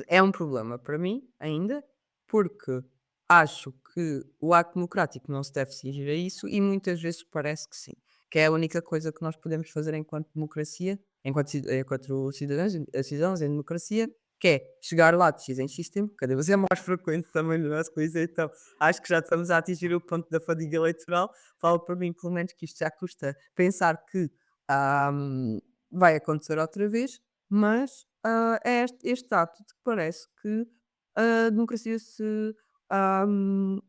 é um problema para mim ainda, porque acho que o ato democrático não se deve cingir a isso e muitas vezes parece que sim, que é a única coisa que nós podemos fazer enquanto democracia, enquanto cidadãos em democracia, que é chegar lá de X em X tempo, cada vez é mais frequente também no nosso país, então acho que já estamos a atingir o ponto da fadiga eleitoral. Falo para mim, pelo menos, que isto já custa pensar que vai acontecer outra vez, mas é este ato de que parece que a democracia hum,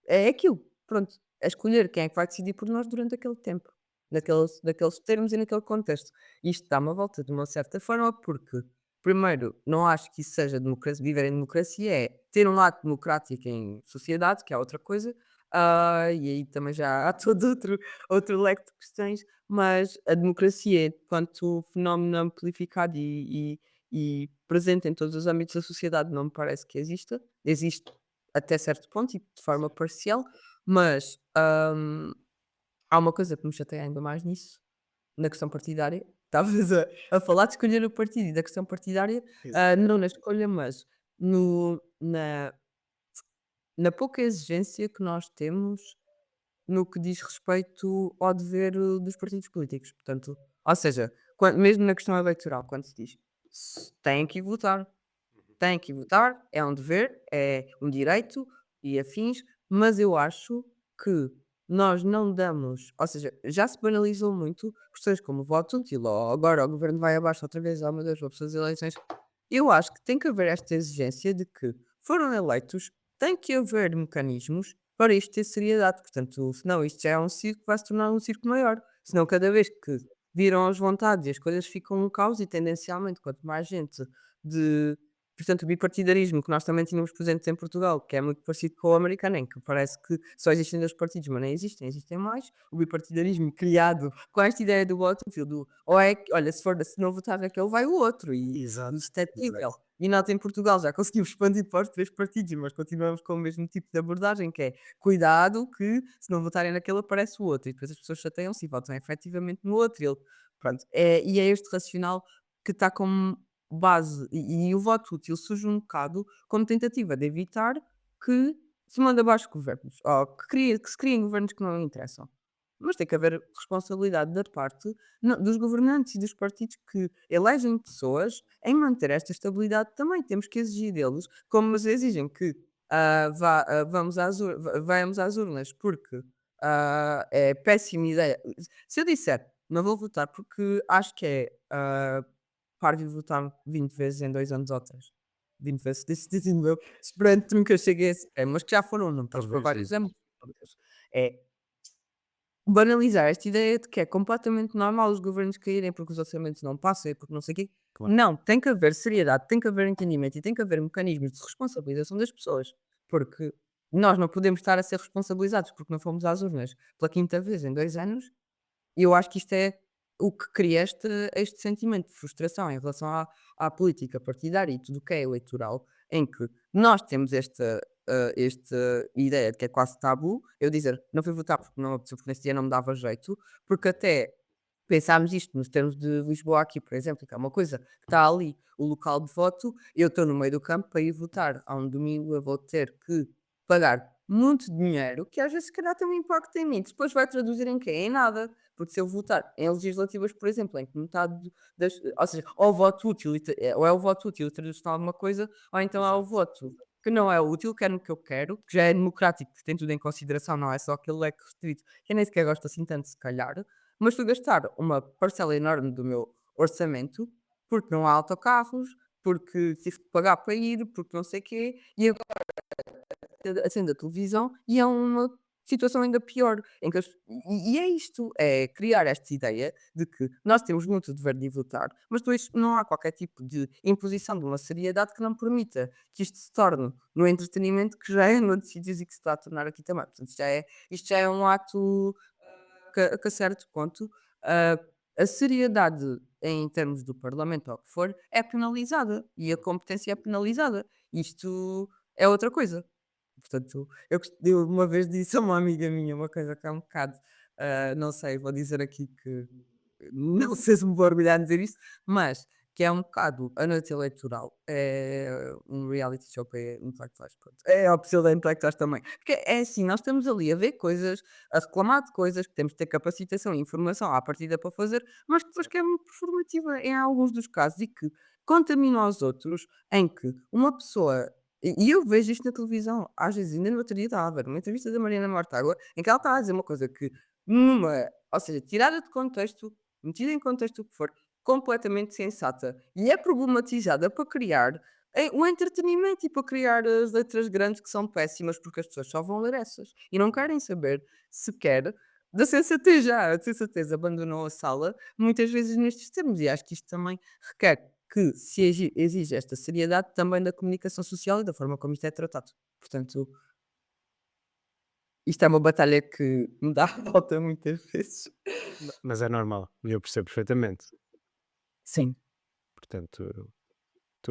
é aquilo, pronto, é escolher quem é que vai decidir por nós durante aquele tempo, naqueles termos e naquele contexto. Isto dá uma volta de uma certa forma, porque, primeiro, não acho que isso seja democracia, viver em democracia é ter um lado democrático em sociedade, que é outra coisa, e aí também já há todo outro leque de questões, mas a democracia, enquanto fenómeno amplificado e presente em todos os âmbitos da sociedade, não me parece que exista. Existe até certo ponto e de forma parcial, mas, há uma coisa que me chateia ainda mais nisso, na questão partidária. Estavas a falar de escolher o partido e da questão partidária, Exato. não na escolha, mas no na pouca exigência que nós temos no que diz respeito ao dever dos partidos políticos. Portanto, ou seja, mesmo na questão eleitoral, quando se diz: Têm que ir votar". Têm que votar, é um dever, é um direito e afins, mas eu acho que nós não damos, ou seja, já se banalizou muito questões como o voto útil ou agora o governo vai abaixo outra vez, oh meu Deus, vou precisar das eleições. Eu acho que tem que haver esta exigência de que foram eleitos, tem que haver mecanismos para isto ter seriedade, portanto, senão isto já é um circo, vai se tornar um circo maior. Senão cada vez que viram as vontades e as coisas ficam um caos e tendencialmente quanto mais gente de portanto, o bipartidarismo que nós também tínhamos presentes em Portugal, que é muito parecido com o americano, em que parece que só existem 2 partidos, mas nem existem, existem mais. O bipartidarismo criado com esta ideia do voto útil, do ou é que olha, se não votar naquele, vai o outro, e Exato, isto é terrível. E nós em Portugal já conseguimos expandir para os 3 partidos, mas continuamos com o mesmo tipo de abordagem, que é cuidado que se não votarem naquele aparece o outro, e depois as pessoas chateiam-se e votam efetivamente no outro. E ele, pronto, e é este racional que está como base e o voto útil surge um bocado como tentativa de evitar que se mande abaixo governos, ou que se criem governos que não interessam. Mas tem que haver responsabilidade da parte dos governantes e dos partidos que elegem pessoas em manter esta estabilidade também. Temos que exigir deles, como eles exigem que vamos às urnas, porque é péssima ideia. Se eu disser não vou votar porque acho que é parvo votar 20 vezes em 2 anos ou 3. 20 vezes, dizendo eu, esperando-me que eu chegue a esse mas que já foram, não podes talvez provar sim. exemplos. É banalizar esta ideia de que é completamente normal os governos caírem porque os orçamentos não passam e porque não sei o quê. Claro. Não, tem que haver seriedade, tem que haver entendimento e tem que haver mecanismos de responsabilização das pessoas, porque nós não podemos estar a ser responsabilizados porque não fomos às urnas pela quinta vez em 2 anos. E eu acho que isto é o que cria este sentimento de frustração em relação à política partidária e tudo o que é eleitoral, em que nós temos esta ideia de que é quase tabu, eu dizer: "Não fui votar porque não me apeteceu, porque nesse dia não me dava jeito", porque até pensámos isto nos termos de Lisboa aqui, por exemplo, que é uma coisa que está ali o local de voto, eu estou no meio do campo para ir votar. Ao um domingo eu vou ter que pagar muito dinheiro que às vezes se calhar tem um impacto em mim, depois vai traduzir em quê? Em nada. Porque se eu votar em legislativas, por exemplo, em que metade das, ou seja, ou o voto útil, ou é o voto útil e traduz-se em alguma coisa, ou então é o Exato. voto que não é útil, que é no que eu quero, que já é democrático, que tem tudo em consideração, não é só aquele leque restrito, que eu nem sequer gosto assim tanto, se calhar, mas fui gastar uma parcela enorme do meu orçamento, porque não há autocarros, porque tive que pagar para ir, porque não sei o quê, e acendo a televisão e é uma situação ainda pior, em que e é isto, é criar esta ideia de que nós temos muito dever de votar, mas depois não há qualquer tipo de imposição de uma seriedade que não permita que isto se torne no entretenimento que já é noutros sítios e que se está a tornar aqui também. Portanto, isto já é um ato que a certo ponto, ah, a seriedade em termos do Parlamento ou o que for, é penalizada e a competência é penalizada. Isto é outra coisa. Portanto, eu uma vez disse a uma amiga minha uma coisa que é um bocado, não sei, vou dizer aqui que não sei se me vou orgulhar de dizer isto, mas que é um bocado a noite eleitoral, é um reality show para intelectuais, pronto. É a pseudo intelectuais também. Porque é assim, nós estamos ali a ver coisas, a reclamar de coisas que temos de ter capacitação e informação à partida para fazer, mas que depois que é muito performativa em alguns dos casos e que contamina os outros, em que uma pessoa e eu vejo isto na televisão, às vezes, ainda no outro dia estava a ver uma entrevista da Mariana Mortágua, em que ela está a dizer uma coisa que, numa, ou seja, tirada de contexto, metida em contexto o que for, completamente sensata e é problematizada para criar o entretenimento e para criar as letras grandes que são péssimas, porque as pessoas só vão ler essas e não querem saber sequer da sensatez já. A sensatez abandonou a sala muitas vezes nestes termos e acho que isto também requer que se exige esta seriedade também da comunicação social e da forma como isto é tratado. Portanto, isto é uma batalha que me dá a volta muitas vezes. Mas é normal, e eu percebo perfeitamente. Sim. Portanto,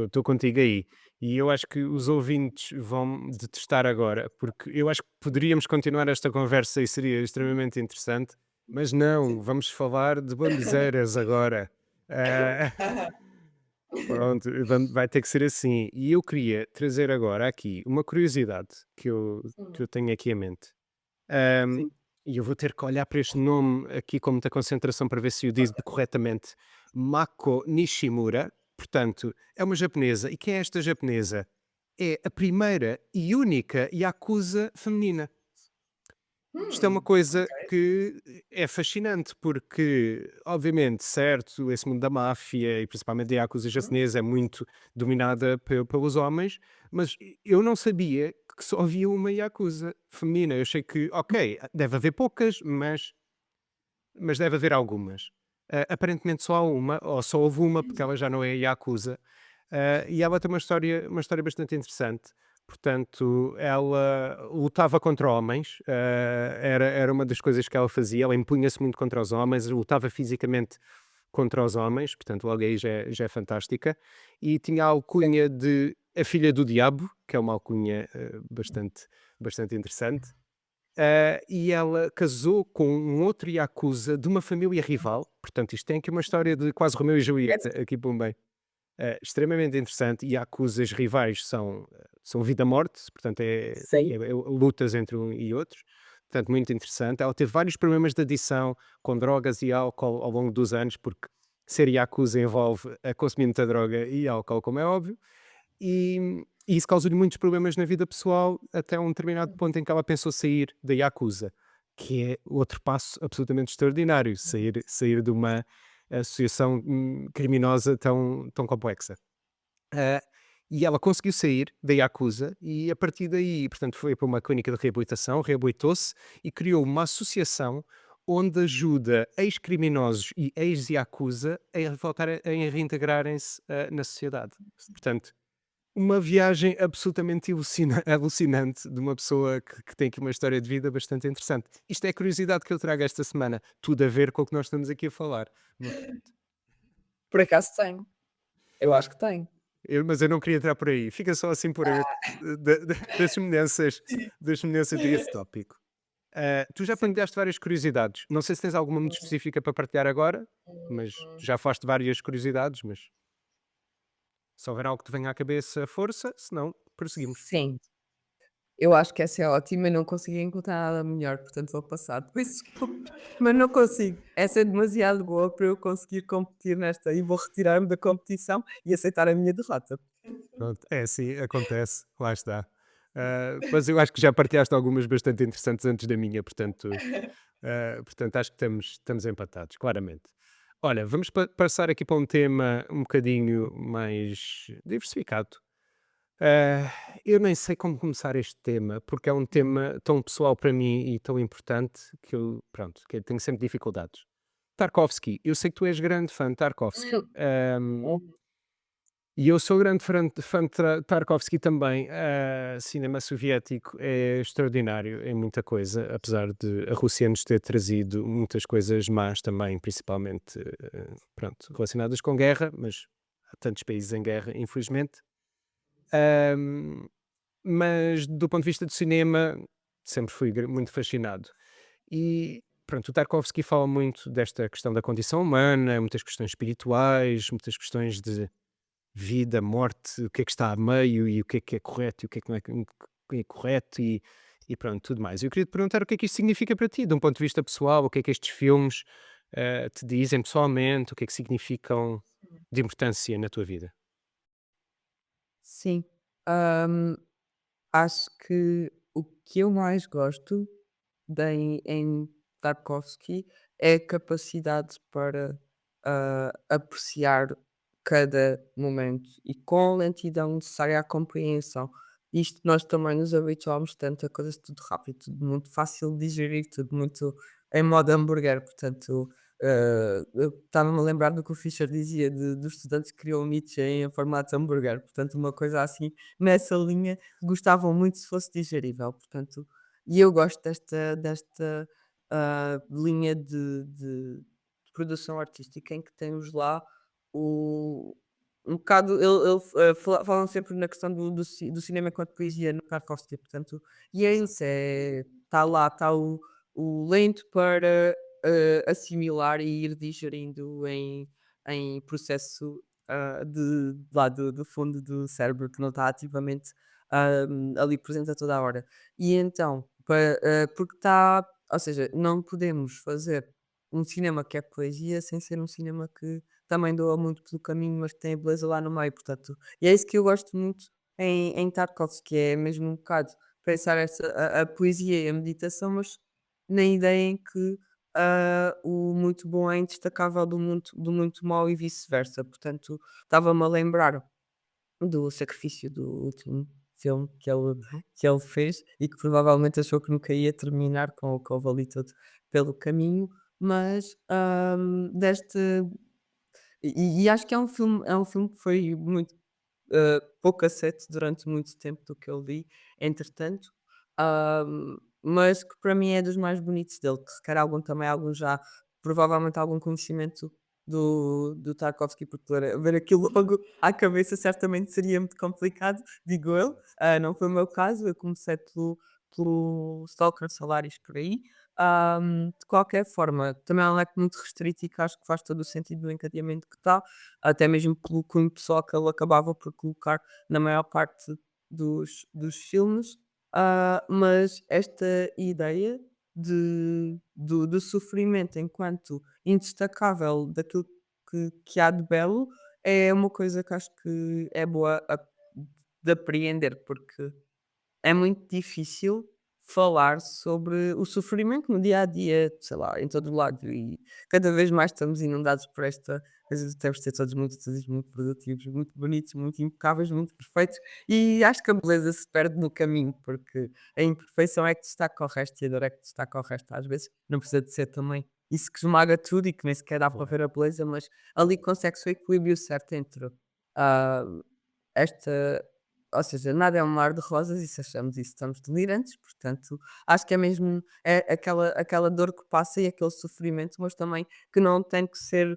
estou contigo aí. E eu acho que os ouvintes vão detestar agora, porque eu acho que poderíamos continuar esta conversa e seria extremamente interessante, mas não, vamos falar de bambizeiras agora. Ah, pronto, vai ter que ser assim. E eu queria trazer agora aqui uma curiosidade que eu tenho aqui em mente. Ahm, Sim. e eu vou ter que olhar para este nome aqui com muita concentração para ver se o disse corretamente. Mako Nishimura, portanto, é uma japonesa. E quem é esta japonesa? É a primeira e única Yakuza feminina. Isto é uma Ok. coisa que é fascinante, porque, obviamente, certo, esse mundo da máfia e principalmente a Yakuza Uhum. japonesa é muito dominada pelos homens, mas eu não sabia que só havia uma Yakuza feminina. Eu achei que, ok, deve haver poucas, mas deve haver algumas. Aparentemente só há uma, ou só houve uma, porque ela já não é Yakuza. E ela tem uma história bastante interessante. Portanto, ela lutava contra homens, era uma das coisas que ela fazia. Ela impunha-se muito contra os homens, lutava fisicamente contra os homens, portanto, logo aí já é fantástica. E tinha a Sim. alcunha de a filha do diabo, que é uma alcunha bastante interessante. E ela casou com um outro Yakuza de uma família rival, portanto, isto tem aqui uma história de quase Romeu e Julieta, aqui por um bem. Extremamente interessante. E Yakuzas rivais são vida-morte, portanto, Sei. é lutas entre um e outros. Portanto, muito interessante. Ela teve vários problemas de adição com drogas e álcool ao longo dos anos, porque ser Yakuza envolve a consumir muita droga e álcool, como é óbvio. E isso causou-lhe muitos problemas na vida pessoal, até um determinado ponto em que ela pensou sair da Yakuza, que é outro passo absolutamente extraordinário, sair de uma associação criminosa tão complexa. Ah, e ela conseguiu sair da Yakuza e a partir daí, portanto, foi para uma clínica de reabilitação, reabilitou-se e criou uma associação onde ajuda ex-criminosos e ex-Yakuza a voltar a reintegrarem-se na sociedade. Portanto, uma viagem absolutamente alucinante de uma pessoa que tem aqui uma história de vida bastante interessante. Isto é a curiosidade que eu trago esta semana, tudo a ver com o que nós estamos aqui a falar, no fundo. Por acaso tenho. Eu acho que tenho. Mas eu não queria entrar por aí, fica só assim por aí, das semelhanças desse tópico. Tu já Sim. partilhaste várias curiosidades, não sei se tens alguma muito específica para partilhar agora, mas tu já falaste de várias curiosidades, mas se houver algo que te venha à cabeça, força, se não, prosseguimos. Sim. Eu acho que essa é ótima e não consegui encontrar nada melhor, portanto vou passar. Peço desculpa, mas não consigo. Essa é demasiado boa para eu conseguir competir nesta e vou retirar-me da competição e aceitar a minha derrota. Pronto, é assim, acontece, lá está. Mas eu acho que já partilhaste algumas bastante interessantes antes da minha, portanto acho que estamos empatados, claramente. Olha, vamos passar aqui para um tema um bocadinho mais diversificado. Ah, eu nem sei como começar este tema, porque é um tema tão pessoal para mim e tão importante que pronto, que eu tenho sempre dificuldades. Tarkovsky, eu sei que tu és grande fã de Tarkovsky. E eu sou grande fã de Tarkovsky também. Cinema soviético é extraordinário em muita coisa, apesar de a Rússia nos ter trazido muitas coisas más também, principalmente pronto, relacionadas com guerra, mas há tantos países em guerra, infelizmente. Ahm, mas do ponto de vista do cinema, sempre fui muito fascinado. E pronto, o Tarkovsky fala muito desta questão da condição humana, muitas questões espirituais, muitas questões de vida, morte, o que é que está a meio e o que é correto e o que é que não é correto e pronto, tudo mais. Eu queria te perguntar o que é que isto significa para ti, de um ponto de vista pessoal, o que é que estes filmes te dizem pessoalmente, o que é que significam de importância na tua vida? Sim. Hum, Acho que o que eu mais gosto em Tarkovsky é a capacidade para apreciar cada momento e com a lentidão necessária à compreensão. Isto nós também nos habituámos tanto a coisas tudo rápido, tudo muito fácil de digerir, tudo muito em modo hambúrguer. Portanto, eu estava-me a lembrar do que o Fischer dizia dos estudantes que criou o Nietzsche em formato hambúrguer. Portanto, uma coisa assim, nessa linha, gostavam muito se fosse digerível. Portanto, e eu gosto desta linha de produção artística em que temos lá o um bocado falam sempre na questão do cinema enquanto poesia no Tarkovsky, portanto, e é isso, está lá, está o lento para, assimilar e ir digerindo em processo, de lá do fundo do cérebro que não está ativamente, ali presente a toda a hora. E então, porque está ou seja, não podemos fazer um cinema que é poesia sem ser um cinema que também doa muito pelo caminho, mas que tem a beleza lá no meio, portanto e é isso que eu gosto muito em Tarkovsky, é mesmo um bocado pensar a poesia e a meditação, mas na ideia em que, o muito bom é indestacável do muito mau e vice-versa. Portanto, estava-me a lembrar do sacrifício do último filme que ele fez e que provavelmente achou que nunca ia terminar com o que houve ali todo pelo caminho, mas, deste e acho que é um filme que foi muito, pouco aceito durante muito tempo do que eu li, entretanto, mas que para mim é dos mais bonitos dele, que se calhar algum já provavelmente algum conhecimento do Tarkovsky, porque ver aquilo logo à cabeça certamente seria muito complicado, digo eu. Não foi o meu caso, eu comecei pelo Stalker, Solaris, por aí. De qualquer forma, também é um leque muito restrito e que acho que faz todo o sentido do encadeamento que está, até mesmo pelo cunho pessoal que ele acabava por colocar na maior parte dos filmes. Mas esta ideia do sofrimento enquanto indestacável daquilo que há de belo é uma coisa que acho que é boa de apreender, porque é muito difícil falar sobre o sofrimento no dia a dia, sei lá, em todo lado, e cada vez mais estamos inundados por esta coisa de temos de ser todos muito produtivos, muito bonitos, muito impecáveis, muito perfeitos, e acho que a beleza se perde no caminho, porque a imperfeição é que destaca o resto e a dor é que destaca o resto. Às vezes não precisa de ser também isso que esmaga tudo e que nem sequer dá para Claro. ver a beleza, mas ali consegue-se o equilíbrio certo entre ah, esta ou seja, nada é um mar de rosas e se achamos isso estamos delirantes, portanto, acho que é mesmo aquela dor que passa e aquele sofrimento, mas também que não tem que ser,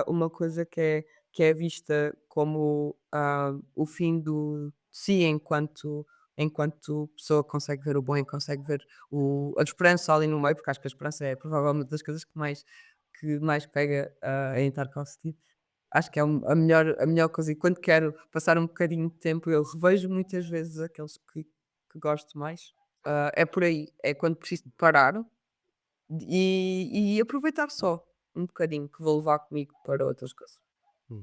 uma coisa que é vista como, o fim de si enquanto pessoa consegue ver o bom e consegue ver a esperança ali no meio, porque acho que a esperança é provavelmente das coisas que mais pega, em Tarkovsky. Acho que é a melhor coisa e quando quero passar um bocadinho de tempo, eu revejo muitas vezes aqueles que que gosto mais. É por aí, é quando preciso de parar e aproveitar só um bocadinho que vou levar comigo para outras coisas. Hum.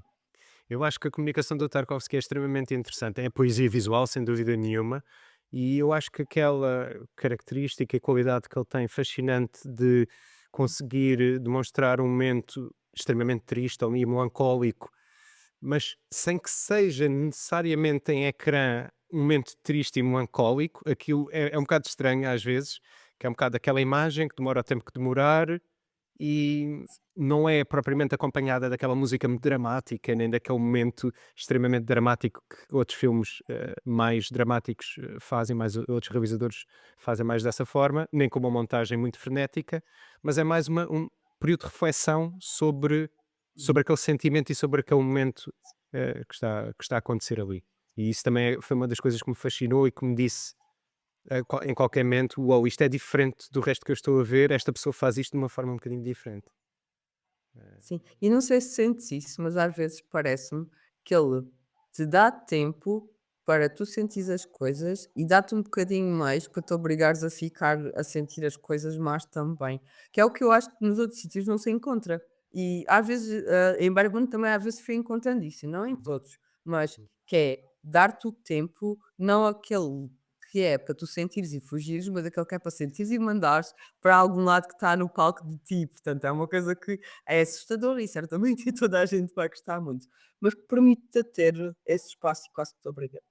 Eu acho que a comunicação do Tarkovsky é extremamente interessante. É poesia visual, sem dúvida nenhuma, e eu acho que aquela característica e qualidade que ele tem fascinante de conseguir demonstrar um momento extremamente triste ou melancólico, mas sem que seja necessariamente em ecrã um momento triste e melancólico, aquilo é um bocado estranho às vezes, que é um bocado aquela imagem que demora o tempo que demorar e não é propriamente acompanhada daquela música muito dramática, nem daquele momento extremamente dramático que outros filmes mais dramáticos fazem, mais outros realizadores fazem mais dessa forma, nem com uma montagem muito frenética, mas é mais um período de reflexão sobre aquele sentimento e sobre aquele momento que está a acontecer ali. E isso também foi uma das coisas que me fascinou e que me disse em qualquer momento, uau, isto é diferente do resto que eu estou a ver, esta pessoa faz isto de uma forma um bocadinho diferente. Sim, e não sei se sentes isso, mas às vezes parece-me que ele te dá tempo para tu sentires as coisas e dá-te um bocadinho mais para te obrigares a ficar a sentir as coisas mais também, que é o que eu acho que nos outros sítios não se encontra. E às vezes, em Bergman também às vezes fui encontrando isso, não em todos, mas que é dar-te o tempo, não aquele que é para tu sentires e fugires, mas aquele que é para sentires e mandares para algum lado que está no palco de ti. Portanto, é uma coisa que é assustador e certamente e toda a gente vai gostar muito, mas que permite-te ter esse espaço e quase que te obriga.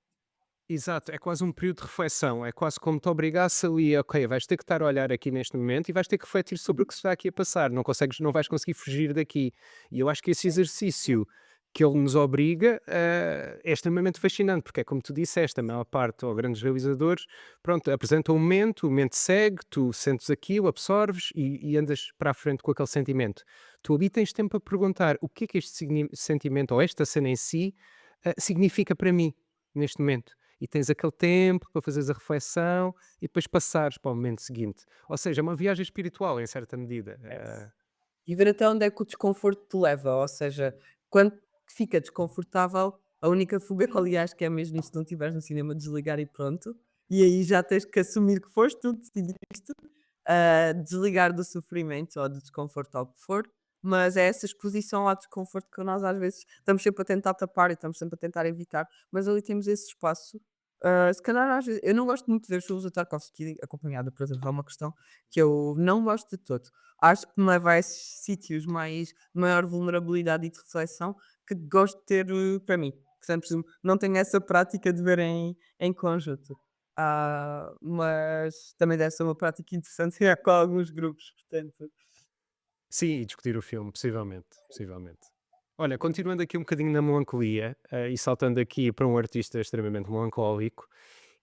Exato, é quase um período de reflexão, é quase como te obrigasse ali, ok, vais ter que estar a olhar aqui neste momento e vais ter que refletir sobre o que se está aqui a passar, não vais conseguir fugir daqui. E eu acho que esse exercício que ele nos obriga é extremamente fascinante, porque é como tu disseste, a maior parte, ou grandes realizadores, pronto, apresentam o momento segue, tu sentes aquilo, absorves e andas para a frente com aquele sentimento. Tu ali tens tempo a perguntar o que é que este sentimento ou esta cena em si significa para mim, neste momento e tens aquele tempo para fazeres a reflexão e depois passares para o momento seguinte. Ou seja, é uma viagem espiritual em certa medida. E ver até onde é que o desconforto te leva, ou seja, quando fica desconfortável, a única fuga que aliás que é mesmo isso, se não estiveres no cinema, desligar e pronto, e aí já tens que assumir que foste tu que decidiste, desligar do sofrimento ou do desconforto ou o que for, mas é essa exposição ao desconforto que nós às vezes estamos sempre a tentar tapar e estamos sempre a tentar evitar, mas ali temos esse espaço. Se calhar às vezes eu não gosto muito de ver shows do Tarkovsky acompanhada, por exemplo, é uma questão que eu não gosto de todo. Acho que me leva a esses sítios mais de maior vulnerabilidade e de reflexão que gosto de ter, para mim. Que sempre não tenho essa prática de ver em conjunto. Mas também deve ser uma prática interessante com alguns grupos, portanto. Sim, e discutir o filme, possivelmente, possivelmente. Olha, continuando aqui um bocadinho na melancolia e saltando aqui para um artista extremamente melancólico,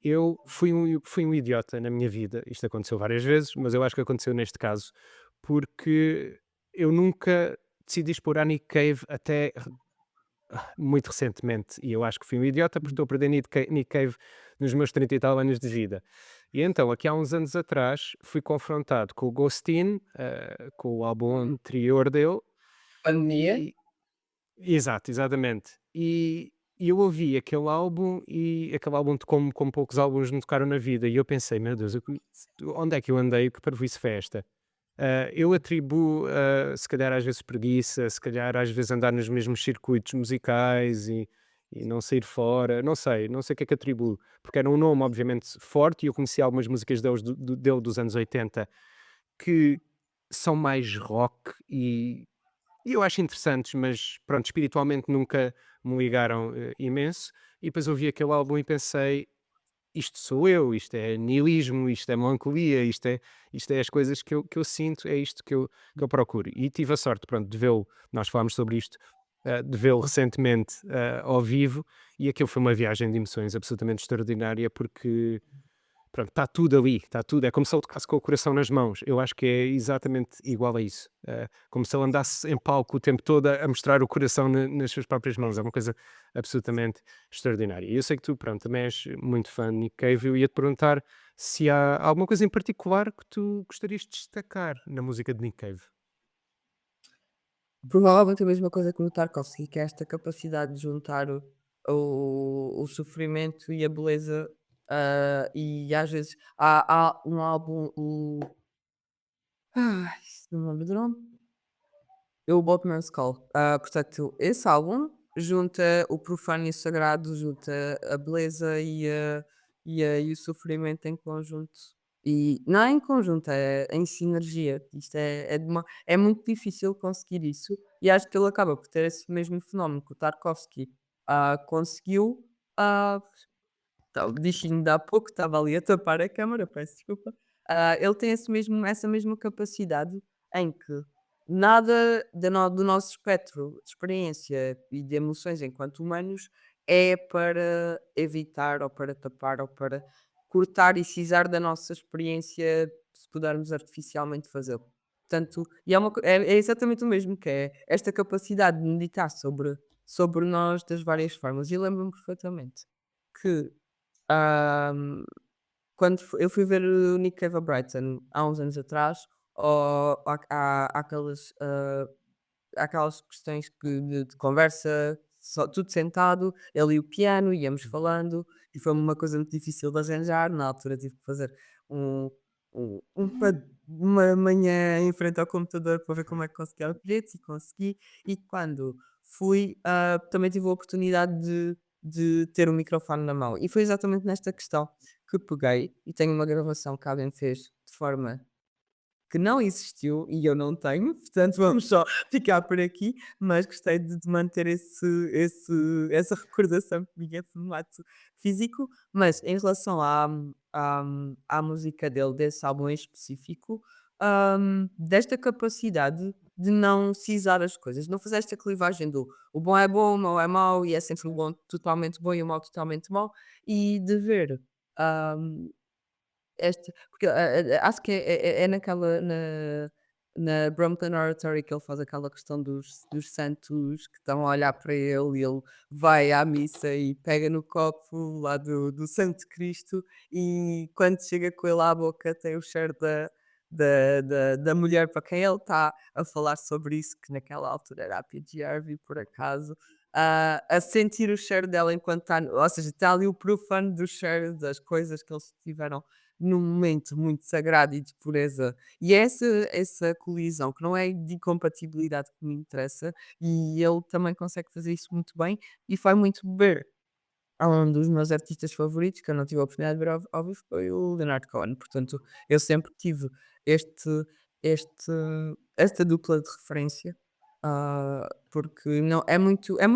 eu fui um idiota na minha vida. Isto aconteceu várias vezes, mas eu acho que aconteceu neste caso, porque eu nunca decidi expor a Nick Cave até muito recentemente, e eu acho que fui um idiota porque estou a perder Nick Cave nos meus 30 e tal anos de vida. E então, aqui há uns anos atrás, fui confrontado com o Ghostin, com o álbum anterior dele, Pandemia? e exato, exatamente. E eu ouvi aquele álbum e aquele álbum como poucos álbuns me tocaram na vida, e eu pensei, meu Deus, onde é que eu andei? Que parvoíce foi esta? Eu atribuo, se calhar às vezes preguiça, se calhar às vezes andar nos mesmos circuitos musicais e não sair fora, não sei o que é que atribuo, porque era um nome obviamente forte e eu conhecia algumas músicas dele dos anos 80 que são mais rock e eu acho interessantes, mas pronto, espiritualmente nunca me ligaram imenso. E depois ouvi aquele álbum e pensei, isto sou eu, isto é niilismo, isto é melancolia, isto é as coisas que eu sinto, é isto que eu procuro. E tive a sorte, pronto, de vê-lo, nós falámos sobre isto, de vê-lo recentemente ao vivo, e aquilo foi uma viagem de emoções absolutamente extraordinária, porque pronto, está tudo ali, está tudo, é como se ele tocasse com o coração nas mãos. Eu acho que é exatamente igual a isso. Como se ele andasse em palco o tempo todo a mostrar o coração nas suas próprias mãos. É uma coisa absolutamente extraordinária. E eu sei que tu, pronto, também és muito fã de Nick Cave. Eu ia-te perguntar se há alguma coisa em particular que tu gostarias de destacar na música de Nick Cave. Provavelmente a mesma coisa que no Tarkovsky, que é esta capacidade de juntar o sofrimento e a beleza E às vezes há um álbum, não me lembro do nome. O Boatman's Call. Portanto, esse álbum junta o profano e o sagrado, junta a beleza e o sofrimento em conjunto. E não é em conjunto, é em sinergia. Isto é muito difícil conseguir isso, e acho que ele acaba por ter esse mesmo fenómeno que o Tarkovsky conseguiu. ah, o bichinho de há pouco estava ali a tapar a câmara, peço desculpa. Ele tem essa mesma capacidade em que nada do nosso espectro de experiência e de emoções enquanto humanos é para evitar ou para tapar ou para cortar e cisar da nossa experiência, se pudermos artificialmente fazê-lo. Portanto, e é exatamente o mesmo, que é esta capacidade de meditar sobre nós das várias formas. E eu lembro-me perfeitamente que Ahm, quando eu fui ver o Nick Cave a Brighton há uns anos atrás, há aquelas questões de conversa, só tudo sentado, ele e o piano, íamos falando, e foi uma coisa muito difícil de arranjar. Na altura tive que fazer um, uma manhã em frente ao computador para ver como é que conseguia os bilhetes, e consegui. E quando fui, também tive a oportunidade de ter o microfone na mão. E foi exatamente nesta questão que peguei, e tenho uma gravação que alguém fez de forma que não existiu e eu não tenho, portanto vamos só ficar por aqui, mas gostei de manter essa recordação comigo em formato físico. Mas em relação à música dele, desse álbum em específico, desta capacidade de não cisar as coisas, não fazer esta clivagem do o bom é bom, o mau é mau, e é sempre o bom totalmente bom e o mau totalmente mau, e de ver, hum, porque, acho que é na Brompton Oratory que ele faz aquela questão dos santos que estão a olhar para ele, e ele vai à missa e pega no copo lá do Santo Cristo, e quando chega com ele à boca tem o cheiro da mulher para quem ele está a falar sobre isso, que naquela altura era a PG Harvey, por acaso, a sentir o cheiro dela enquanto está, ou seja, está ali o profano do cheiro das coisas que eles tiveram num momento muito sagrado e de pureza. E é essa colisão, que não é de incompatibilidade, que me interessa, e ele também consegue fazer isso muito bem, e faz muito beber. Um dos meus artistas favoritos, que eu não tive a oportunidade de ver ao vivo, foi o Leonard Cohen. Portanto, eu sempre tive este este esta dupla de referência, porque não é muito a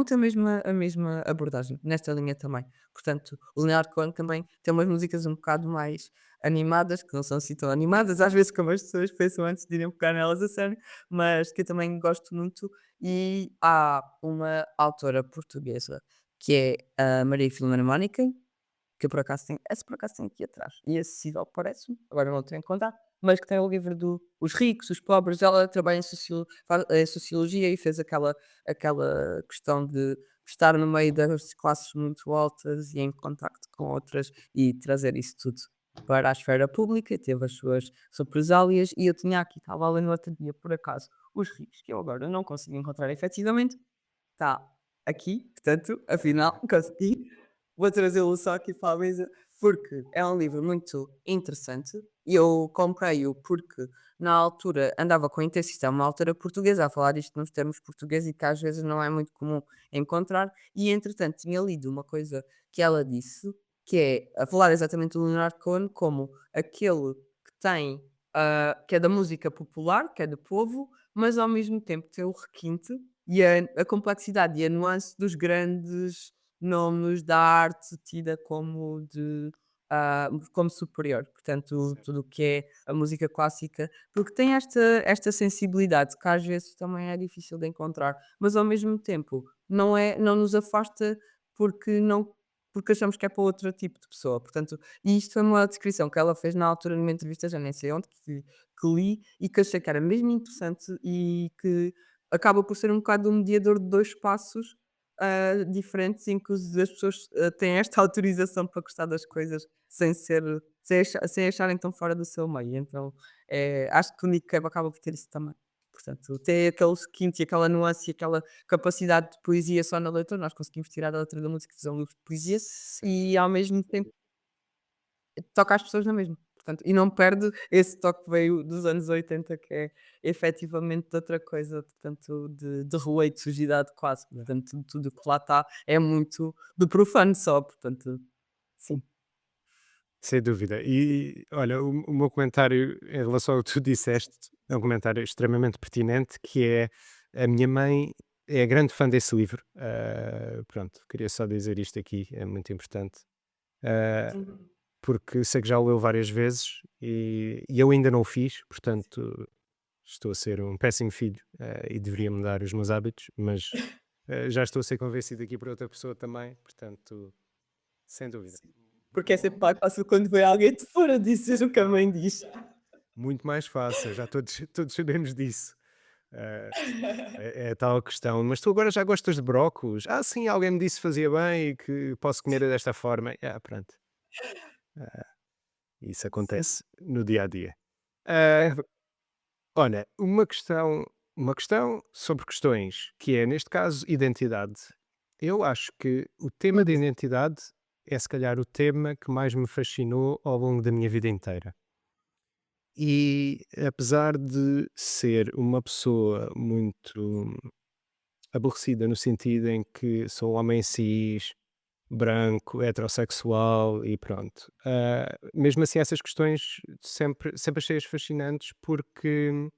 mesma abordagem, nesta linha também. Portanto, o Leonard Cohen também tem umas músicas um bocado mais animadas, que não são assim tão animadas, às vezes, como as pessoas pensam antes de irem pegar nelas a sério, mas que eu também gosto muito. E há uma autora portuguesa, que é a Maria Filomena Mónica, que eu por acaso tenho, essa por acaso tenho aqui atrás, e acessível parece-me, agora não tenho em conta, mas que tem o livro do Os Ricos, os Pobres. Ela trabalha em Sociologia, e fez aquela questão de estar no meio das classes muito altas e em contacto com outras, e trazer isso tudo para a esfera pública, e teve as suas represálias. E eu tinha aqui, estava a ler no outro dia, por acaso, Os Ricos, que eu agora não consigo encontrar efetivamente, está aqui, portanto, afinal consegui. Vou trazê-lo só aqui para a mesa, porque é um livro muito interessante, e eu comprei-o porque na altura andava com a Intensity, é uma autora portuguesa, a falar isto nos termos portugueses, e que às vezes não é muito comum encontrar, e entretanto tinha lido uma coisa que ela disse, que é a falar exatamente do Leonard Cohen como aquele que tem, que é da música popular, que é do povo, mas ao mesmo tempo tem o requinte e a complexidade e a nuance dos grandes nomes da arte tida como superior. Portanto, Certo. tudo o que é a música clássica, porque tem esta sensibilidade que às vezes também é difícil de encontrar, mas ao mesmo tempo não nos afasta, porque não porque achamos que é para outro tipo de pessoa. Portanto, e isto foi uma descrição que ela fez na altura numa entrevista, já nem sei onde, que li, e que achei que era mesmo interessante, e que acaba por ser um bocado um mediador de 2 espaços, diferentes, em que as pessoas, têm esta autorização para gostar das coisas sem acharem tão fora do seu meio. Então, acho que o Nick Cave acaba por ter isso também. Portanto, tem aquele requinte e aquela nuance e aquela capacidade de poesia só na letra. Nós conseguimos tirar da letra da música e fazer um livro de poesia, Certo. e ao mesmo tempo toca às pessoas na mesma. Portanto, e não perde esse toque que veio dos anos 80 que é efetivamente de outra coisa, portanto, de rua e de sujidade quase. Portanto, tudo o que lá está é muito do profano só, portanto, sim. Sem dúvida. E olha, o meu comentário em relação ao que tu disseste é um comentário extremamente pertinente, que é a minha mãe é grande fã desse livro. Pronto, queria só dizer isto aqui, é muito importante. Ah, Uhum. porque sei que já o leu várias vezes e eu ainda não o fiz, portanto estou a ser um péssimo filho e deveria mudar os meus hábitos, mas já estou a ser convencido aqui por outra pessoa também, portanto, sem dúvida. Porque é sempre mais fácil quando vem alguém de fora dizer o que a mãe diz. Muito mais fácil, já todos, todos sabemos disso. Eh, é a tal questão. Mas tu agora já gostas de brócolos? Ah, sim, alguém me disse que fazia bem e que posso comer desta forma. Pronto. Isso Sim. acontece no dia a dia. Ah, olha, uma questão sobre questões, que é, neste caso, identidade. Eu acho que o tema da Hum. identidade é, se calhar, o tema que mais me fascinou ao longo da minha vida inteira. E apesar de ser uma pessoa muito aborrecida no sentido em que sou homem cis, branco, heterossexual e pronto. Mesmo assim, essas questões sempre achei-as fascinantes porque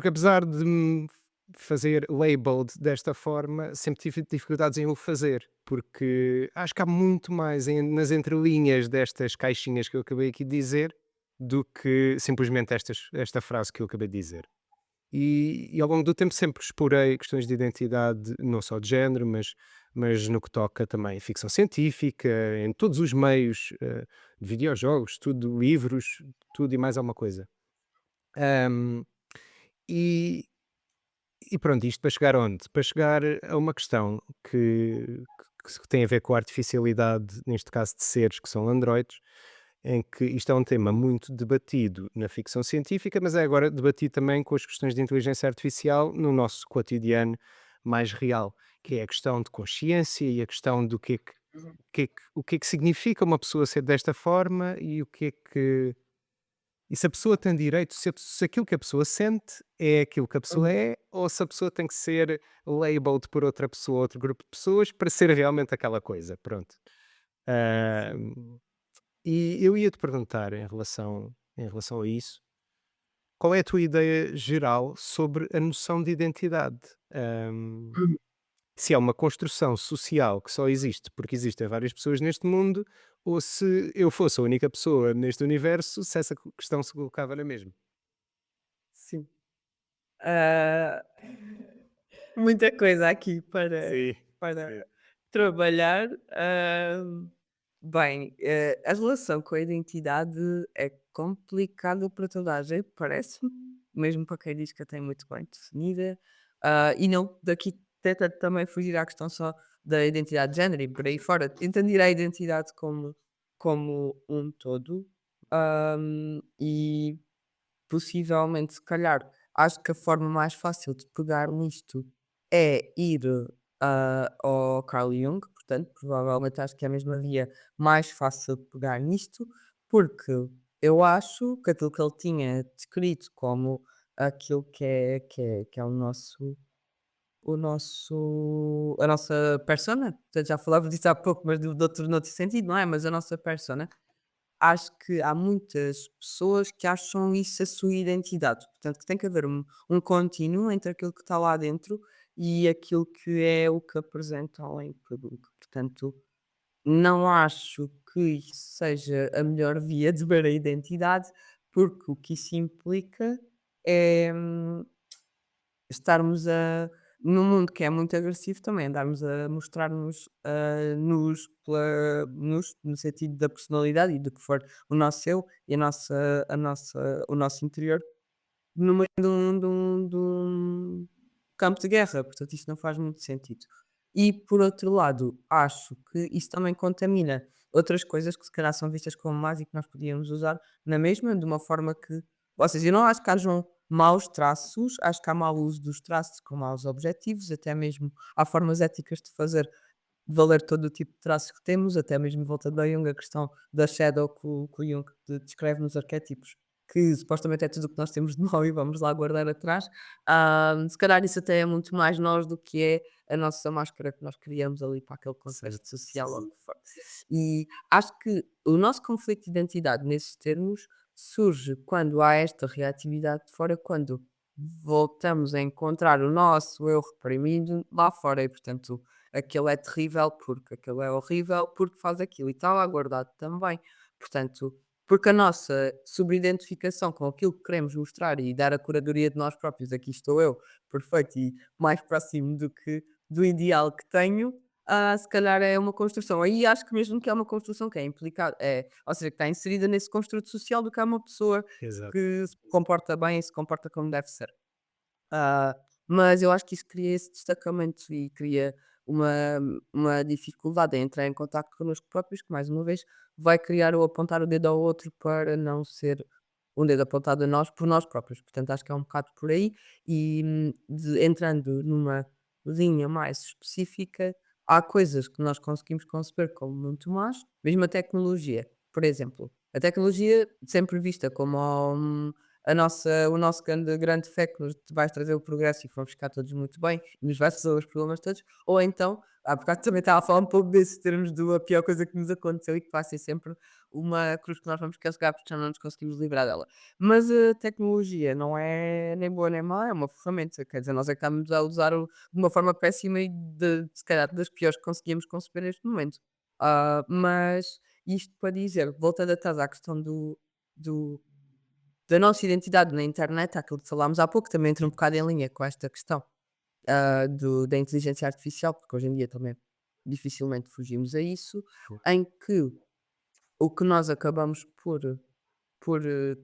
apesar de me fazer labeled desta forma, sempre tive dificuldades em o fazer, porque acho que há muito mais nas entrelinhas destas caixinhas que eu acabei aqui de dizer do que simplesmente esta frase que eu acabei de dizer. E ao longo do tempo sempre explorei questões de identidade, não só de género, mas no que toca também ficção científica, em todos os meios, de videojogos, tudo, livros, tudo e mais alguma coisa. Ahm, e, e pronto, isto para chegar onde? Para chegar a uma questão que tem a ver com a artificialidade, neste caso de seres que são androides, em que isto é um tema muito debatido na ficção científica, mas é agora debatido também com as questões de inteligência artificial no nosso cotidiano mais real, que é a questão de consciência e a questão do que é que significa uma pessoa ser desta forma e o que é que e se a pessoa tem direito, se aquilo que a pessoa sente é aquilo que a pessoa Uhum. é, ou se a pessoa tem que ser labeled por outra pessoa, outro grupo de pessoas, para ser realmente aquela coisa. Pronto. Ah, Sim. e eu ia te perguntar em relação a isso, qual é a tua ideia geral sobre a noção de identidade? Se é uma construção social que só existe porque existem várias pessoas neste mundo, ou se eu fosse a única pessoa neste universo, se essa questão se colocava na mesma. Sim. Ah, muita coisa aqui Sim, para sim. trabalhar. Bem, a relação com a identidade é complicado para toda a gente, parece-me, mesmo para quem diz que a tem muito bem definida. E não daqui tenta também fugir à questão só da identidade de género e por aí fora. Entender a identidade como um todo. E possivelmente, se calhar, acho que a forma mais fácil de pegar nisto é ir, ao Carl Jung, portanto, provavelmente acho que é mesmo a via mais fácil de pegar nisto, porque eu acho que aquilo que ele tinha descrito como aquilo que é a nossa persona, portanto, já falava disso há pouco, mas de outro noutro sentido, não é? Mas a nossa persona acho que há muitas pessoas que acham isso a sua identidade. Portanto, que tem que haver um contínuo entre aquilo que está lá dentro e aquilo que é o que apresentam em público. Portanto, não acho que isso seja a melhor via de ver a identidade, porque o que isso implica é estarmos num mundo que é muito agressivo também, andarmos a mostrar-nos, nus no sentido da personalidade e do que for o nosso eu e o nosso interior, no meio de um campo de guerra, portanto isso não faz muito sentido. E por outro lado, acho que isso também contamina outras coisas que se calhar são vistas como más e que nós podíamos usar na mesma, de uma forma que ou seja, eu não acho que hajam maus traços, acho que há mau uso dos traços com maus objetivos, até mesmo há formas éticas de fazer de valer todo o tipo de traços que temos, até mesmo volta a Jung, a questão da shadow que o Jung descreve nos arquétipos, que supostamente é tudo o que nós temos de mau e vamos lá guardar atrás. Se calhar isso até é muito mais nós do que é a nossa máscara que nós criamos ali para aquele contexto Certo. social ou o que for. E acho que o nosso conflito de identidade nesses termos surge quando há esta reatividade de fora, quando voltamos a encontrar o nosso eu reprimido lá fora e, portanto, aquele é terrível porque aquele é horrível porque faz aquilo e está lá guardado também. Portanto, porque a nossa sobreidentificação com aquilo que queremos mostrar e dar a curadoria de nós próprios, aqui estou eu, perfeito e mais próximo do que do ideal que tenho, se calhar é uma construção. Aí acho que mesmo que é uma construção que é implicada, ou seja, que está inserida nesse construto social do que é uma pessoa Exato. que se comporta bem e se comporta como deve ser. Ah, mas eu acho que isso cria esse destacamento e cria uma, uma dificuldade em entrar em contacto connosco próprios, que mais uma vez vai criar o apontar o dedo ao outro para não ser um dedo apontado a nós por nós próprios. Portanto, acho que é um bocado por aí. E entrando numa linha mais específica, há coisas que nós conseguimos conceber como muito más, mesmo a tecnologia. Por exemplo, a tecnologia sempre vista como o nosso grande fé que nos vai trazer o progresso e que vamos ficar todos muito bem e nos vai resolver os problemas todos, ou então, há bocado também estava a falar um pouco desses termos do a pior coisa que nos aconteceu e que vai ser sempre uma cruz que nós vamos carregar porque já não nos conseguimos livrar dela. Mas a tecnologia não é nem boa nem má, é uma ferramenta, quer dizer, nós é que estamos a usar de uma forma péssima e se calhar das piores que conseguíamos conceber neste momento. Mas isto para dizer, voltando atrás à questão do da nossa identidade na internet, aquilo que falámos há pouco, também entra um bocado em linha com esta questão, da inteligência artificial, porque hoje em dia também dificilmente fugimos a isso, em que o que nós acabamos por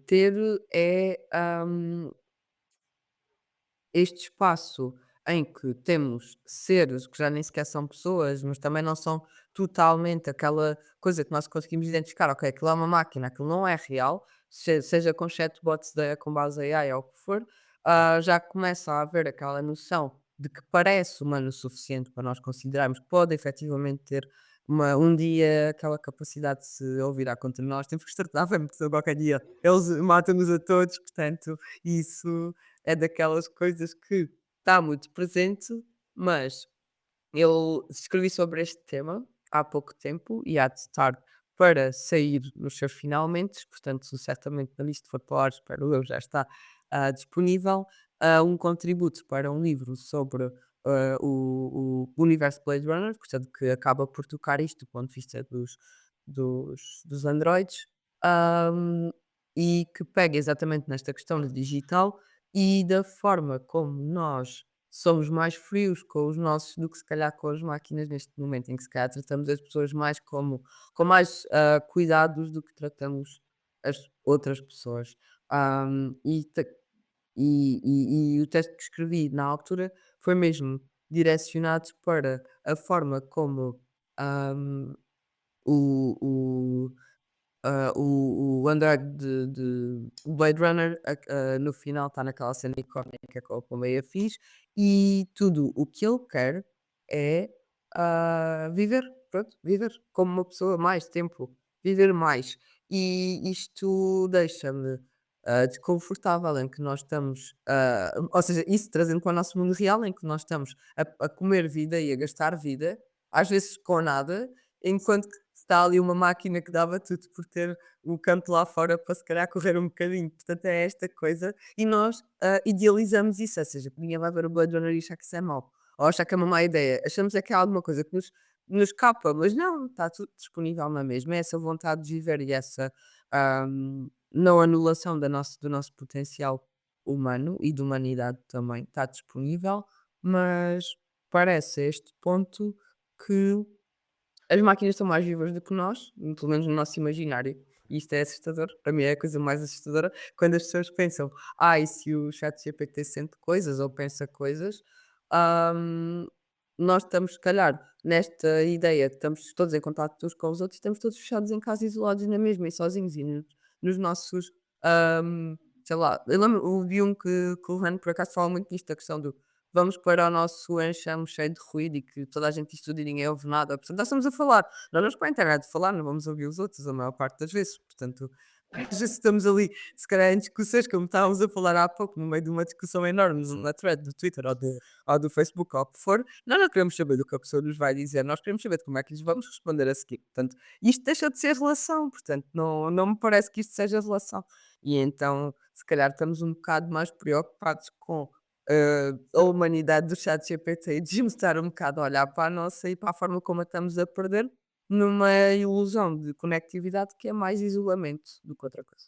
ter é, este espaço em que temos seres que já nem sequer são pessoas, mas também não são totalmente aquela coisa que nós conseguimos identificar, ok, aquilo é uma máquina, aquilo não é real, seja com chatbots com base em AI ou o que for, já começa a haver aquela noção de que parece humano o suficiente para nós considerarmos que pode efetivamente ter um dia aquela capacidade de se ouvir à conta de nós, temos que estar bem, porque senão qualquer dia eles matam-nos a todos, portanto, isso é daquelas coisas que está muito presente, mas eu escrevi sobre este tema há pouco tempo e há de estar para sair nos seus finalmente, portanto, certamente na lista for para o ar, espero eu, já está disponível, um contributo para um livro sobre o universo Blade Runner, portanto, que acaba por tocar isto do ponto de vista dos androides, ahm, e que pega exatamente nesta questão do digital e da forma como nós somos mais frios com os nossos do que se calhar com as máquinas neste momento, em que se calhar tratamos as pessoas mais com mais cuidados do que tratamos as outras pessoas. Ahm, e, te- e o texto que escrevi na altura foi mesmo direcionado para a forma como ahm, o, o Android o Blade Runner, no final está naquela cena icónica com a Colmeia fixe, e tudo o que ele quer é, viver, pronto, viver como uma pessoa mais tempo, viver mais. E isto deixa-me, desconfortável em que nós estamos, ou seja, isso trazendo para o nosso mundo real, em que nós estamos a comer vida e a gastar vida, às vezes com nada, enquanto que está ali uma máquina que dava tudo por ter o campo lá fora para se calhar correr um bocadinho. Portanto, é esta coisa. E nós idealizamos isso, ou seja, que ninguém vai ver o Blade Runner e achar que isso é mau. Ou achar que é uma má ideia. Achamos é que é alguma coisa que nos escapa, mas não, está tudo disponível na mesma. É essa vontade de viver e essa não anulação do nosso potencial humano e de humanidade também está disponível, mas parece a este ponto que as máquinas são mais vivas do que nós, pelo menos no nosso imaginário. E isto é assustador. Para mim é a coisa mais assustadora quando as pessoas pensam: e se o ChatGPT sente coisas ou pensa coisas?" Hum, nós estamos, se calhar, nesta ideia, estamos todos em contato uns com os outros, estamos todos fechados em casa, isolados na mesma e sozinhos e nos nossos, hum, sei lá, eu lembro, vi um que o Rand por acaso fala muito nisto, da questão do vamos para o nosso enxame cheio de ruído e que toda a diz tudo e ninguém ouve nada. Portanto, nós estamos a falar, nós vamos para a internet falar, não vamos ouvir os outros a maior parte das vezes. Portanto, às vezes estamos ali, se calhar em discussões, como estávamos a falar há pouco, no meio de uma discussão enorme na thread do Twitter ou do Facebook, ou o que for, nós não queremos saber do que a pessoa nos vai dizer, nós queremos saber de como é que lhes vamos responder a seguir. Portanto, isto deixa de ser relação, portanto, não me parece que isto seja relação. E então, se calhar estamos um bocado mais preocupados com a humanidade do chat GPT e devíamos estar um bocado a olhar para a nossa e para a forma como a estamos a perder numa ilusão de conectividade que é mais isolamento do que outra coisa.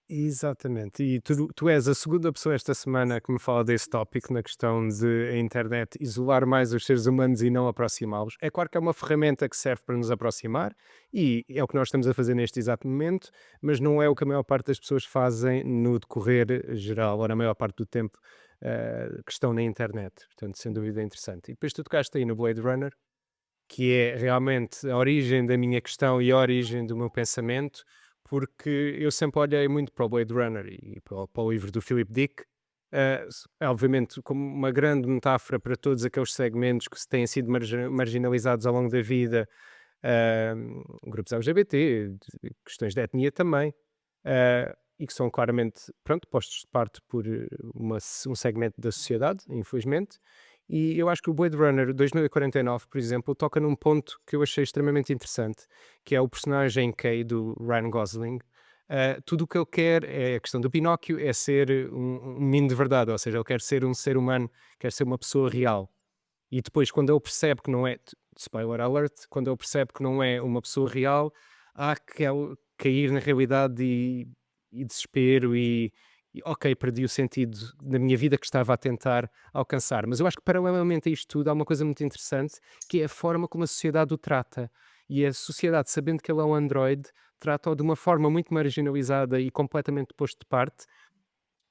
Exatamente, e tu és a segunda pessoa esta semana que me fala desse tópico, na questão de a internet isolar mais os seres humanos e não aproximá-los. É claro que é uma ferramenta que serve para nos aproximar, e é o que nós estamos a fazer neste exato momento, mas não é o que a maior parte das pessoas fazem no decorrer geral, ou na maior parte do tempo, que estão na internet. Portanto, sem dúvida é interessante. E depois tu tocaste aí no Blade Runner, que é realmente a origem da minha questão e a origem do meu pensamento, porque eu sempre olhei muito para o Blade Runner e para o livro do Philip Dick, obviamente como uma grande metáfora para todos aqueles segmentos que têm sido marginalizados ao longo da vida, grupos LGBT, questões de etnia também, e que são claramente, pronto, postos de parte por um segmento da sociedade, infelizmente. E eu acho que o Blade Runner 2049, por exemplo, toca num ponto que eu achei extremamente interessante, que é o personagem Kay do Ryan Gosling. Tudo o que ele quer é a questão do Pinóquio, é ser um menino de verdade, ou seja, ele quer ser um ser humano, quer ser uma pessoa real. E depois, quando ele percebe que não é, spoiler alert, quando ele percebe que não é uma pessoa real, há aquele cair na realidade e desespero e ok, perdi o sentido da minha vida que estava a tentar alcançar. Mas eu acho que paralelamente a isto tudo há uma coisa muito interessante, que é a forma como a sociedade o trata. E a sociedade, sabendo que ele é um androide, trata-o de uma forma muito marginalizada e completamente posto de parte,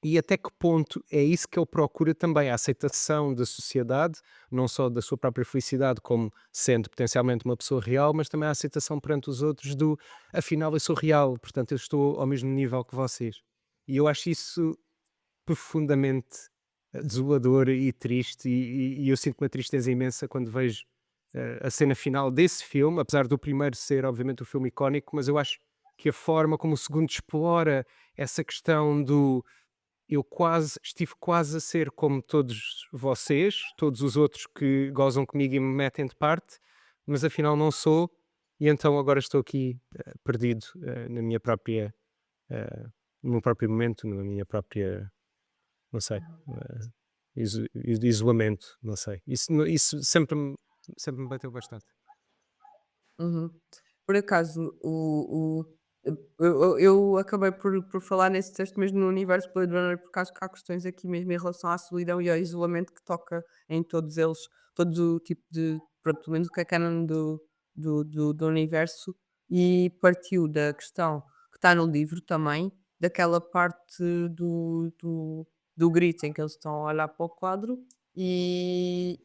e até que ponto é isso que ele procura também, a aceitação da sociedade, não só da sua própria felicidade como sendo potencialmente uma pessoa real, mas também a aceitação perante os outros do afinal eu sou real, portanto eu estou ao mesmo nível que vocês. E eu acho isso profundamente desolador e triste, e eu sinto uma tristeza imensa quando vejo a cena final desse filme, apesar do primeiro ser obviamente o filme icónico, mas eu acho que a forma como o segundo explora essa questão do eu estive quase a ser como todos vocês, todos os outros que gozam comigo e me metem de parte, mas afinal não sou, e então agora estou aqui, perdido, na minha própria, no meu próprio momento, na minha própria, não sei, isolamento, não sei. Isso sempre me bateu bastante. Uhum. Por acaso, eu acabei por falar nesse texto mesmo no universo Blade Runner, porque acho que há questões aqui mesmo em relação à solidão e ao isolamento que toca em todos eles, todo o tipo de, pronto, pelo menos o que é canon do universo, e partiu da questão que está no livro também, daquela parte do grito em que eles estão a olhar para o quadro e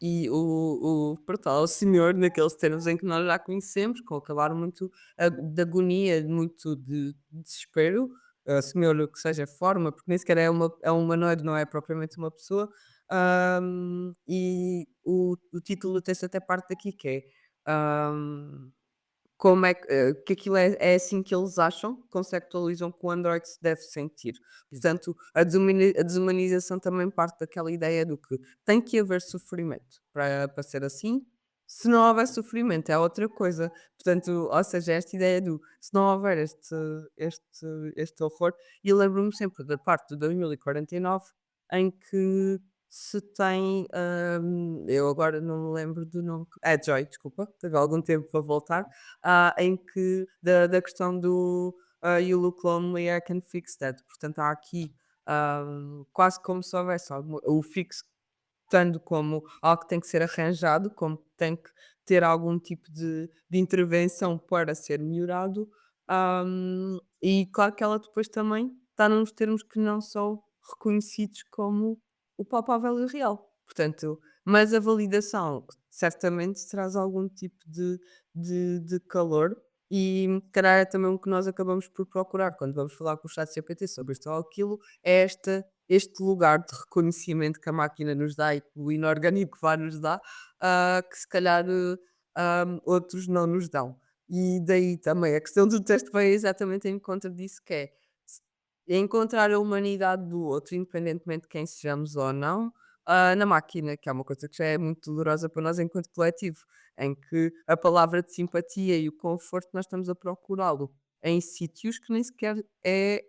pronto, há o senhor naqueles termos em que nós já conhecemos, com aquele muito de agonia, muito de desespero, senhor que seja forma, porque nem sequer é um humanoide, não é propriamente uma pessoa. E o título do texto até parte daqui, que é como é que aquilo é assim que eles acham, conceptualizam que o Android se deve sentir. Portanto, a desumanização também parte daquela ideia do que tem que haver sofrimento para ser assim, se não houver sofrimento é outra coisa. Portanto, ou seja, esta ideia do se não houver este horror, e eu lembro-me sempre da parte de 2049 em que se tem, eu agora não me lembro do nome, é Joy, desculpa, teve algum tempo para voltar, em que da questão do, "You look lonely, I can fix that". Portanto, há aqui, quase como se houvesse o fixo estando como algo que tem que ser arranjado, como tem que ter algum tipo de intervenção para ser melhorado, e claro que ela depois também está nos termos que não são reconhecidos como o palpável e o real. Portanto, mas a validação certamente traz algum tipo de calor e se calhar é também o que nós acabamos por procurar quando vamos falar com o chat ChatGPT sobre isto ou aquilo, é esta este lugar de reconhecimento que a máquina nos dá e que o inorgânico vá nos dá, que se calhar, outros não nos dão. E daí também a questão do teste veio exatamente em encontro disso, que é s encontrar a humanidade do outro, independentemente de quem sejamos ou não, na máquina, que é uma coisa que já é muito dolorosa para nós enquanto coletivo, em que a palavra de simpatia e o conforto nós estamos a procurá-lo em sítios que nem sequer é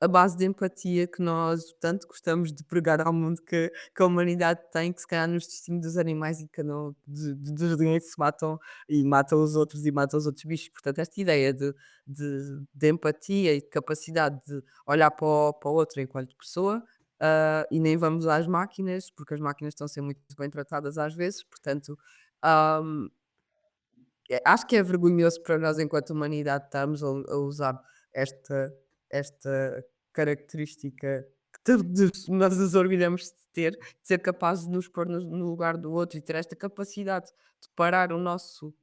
a base de empatia que nós tanto gostamos de pregar ao mundo que a humanidade tem, que se calhar nos distingue dos animais e que não dos leões que se matam e matam os outros e matam os outros bichos. Portanto, esta ideia de empatia e de capacidade de olhar para o outro enquanto pessoa, e nem vamos às máquinas, porque as máquinas estão a ser muito bem tratadas às vezes, portanto, hum, acho que é vergonhoso para nós enquanto humanidade estarmos a usar esta característica que todos nós nos orgulhamos de ter, de ser capazes de nos pôr no lugar do outro e ter esta capacidade de parar o nosso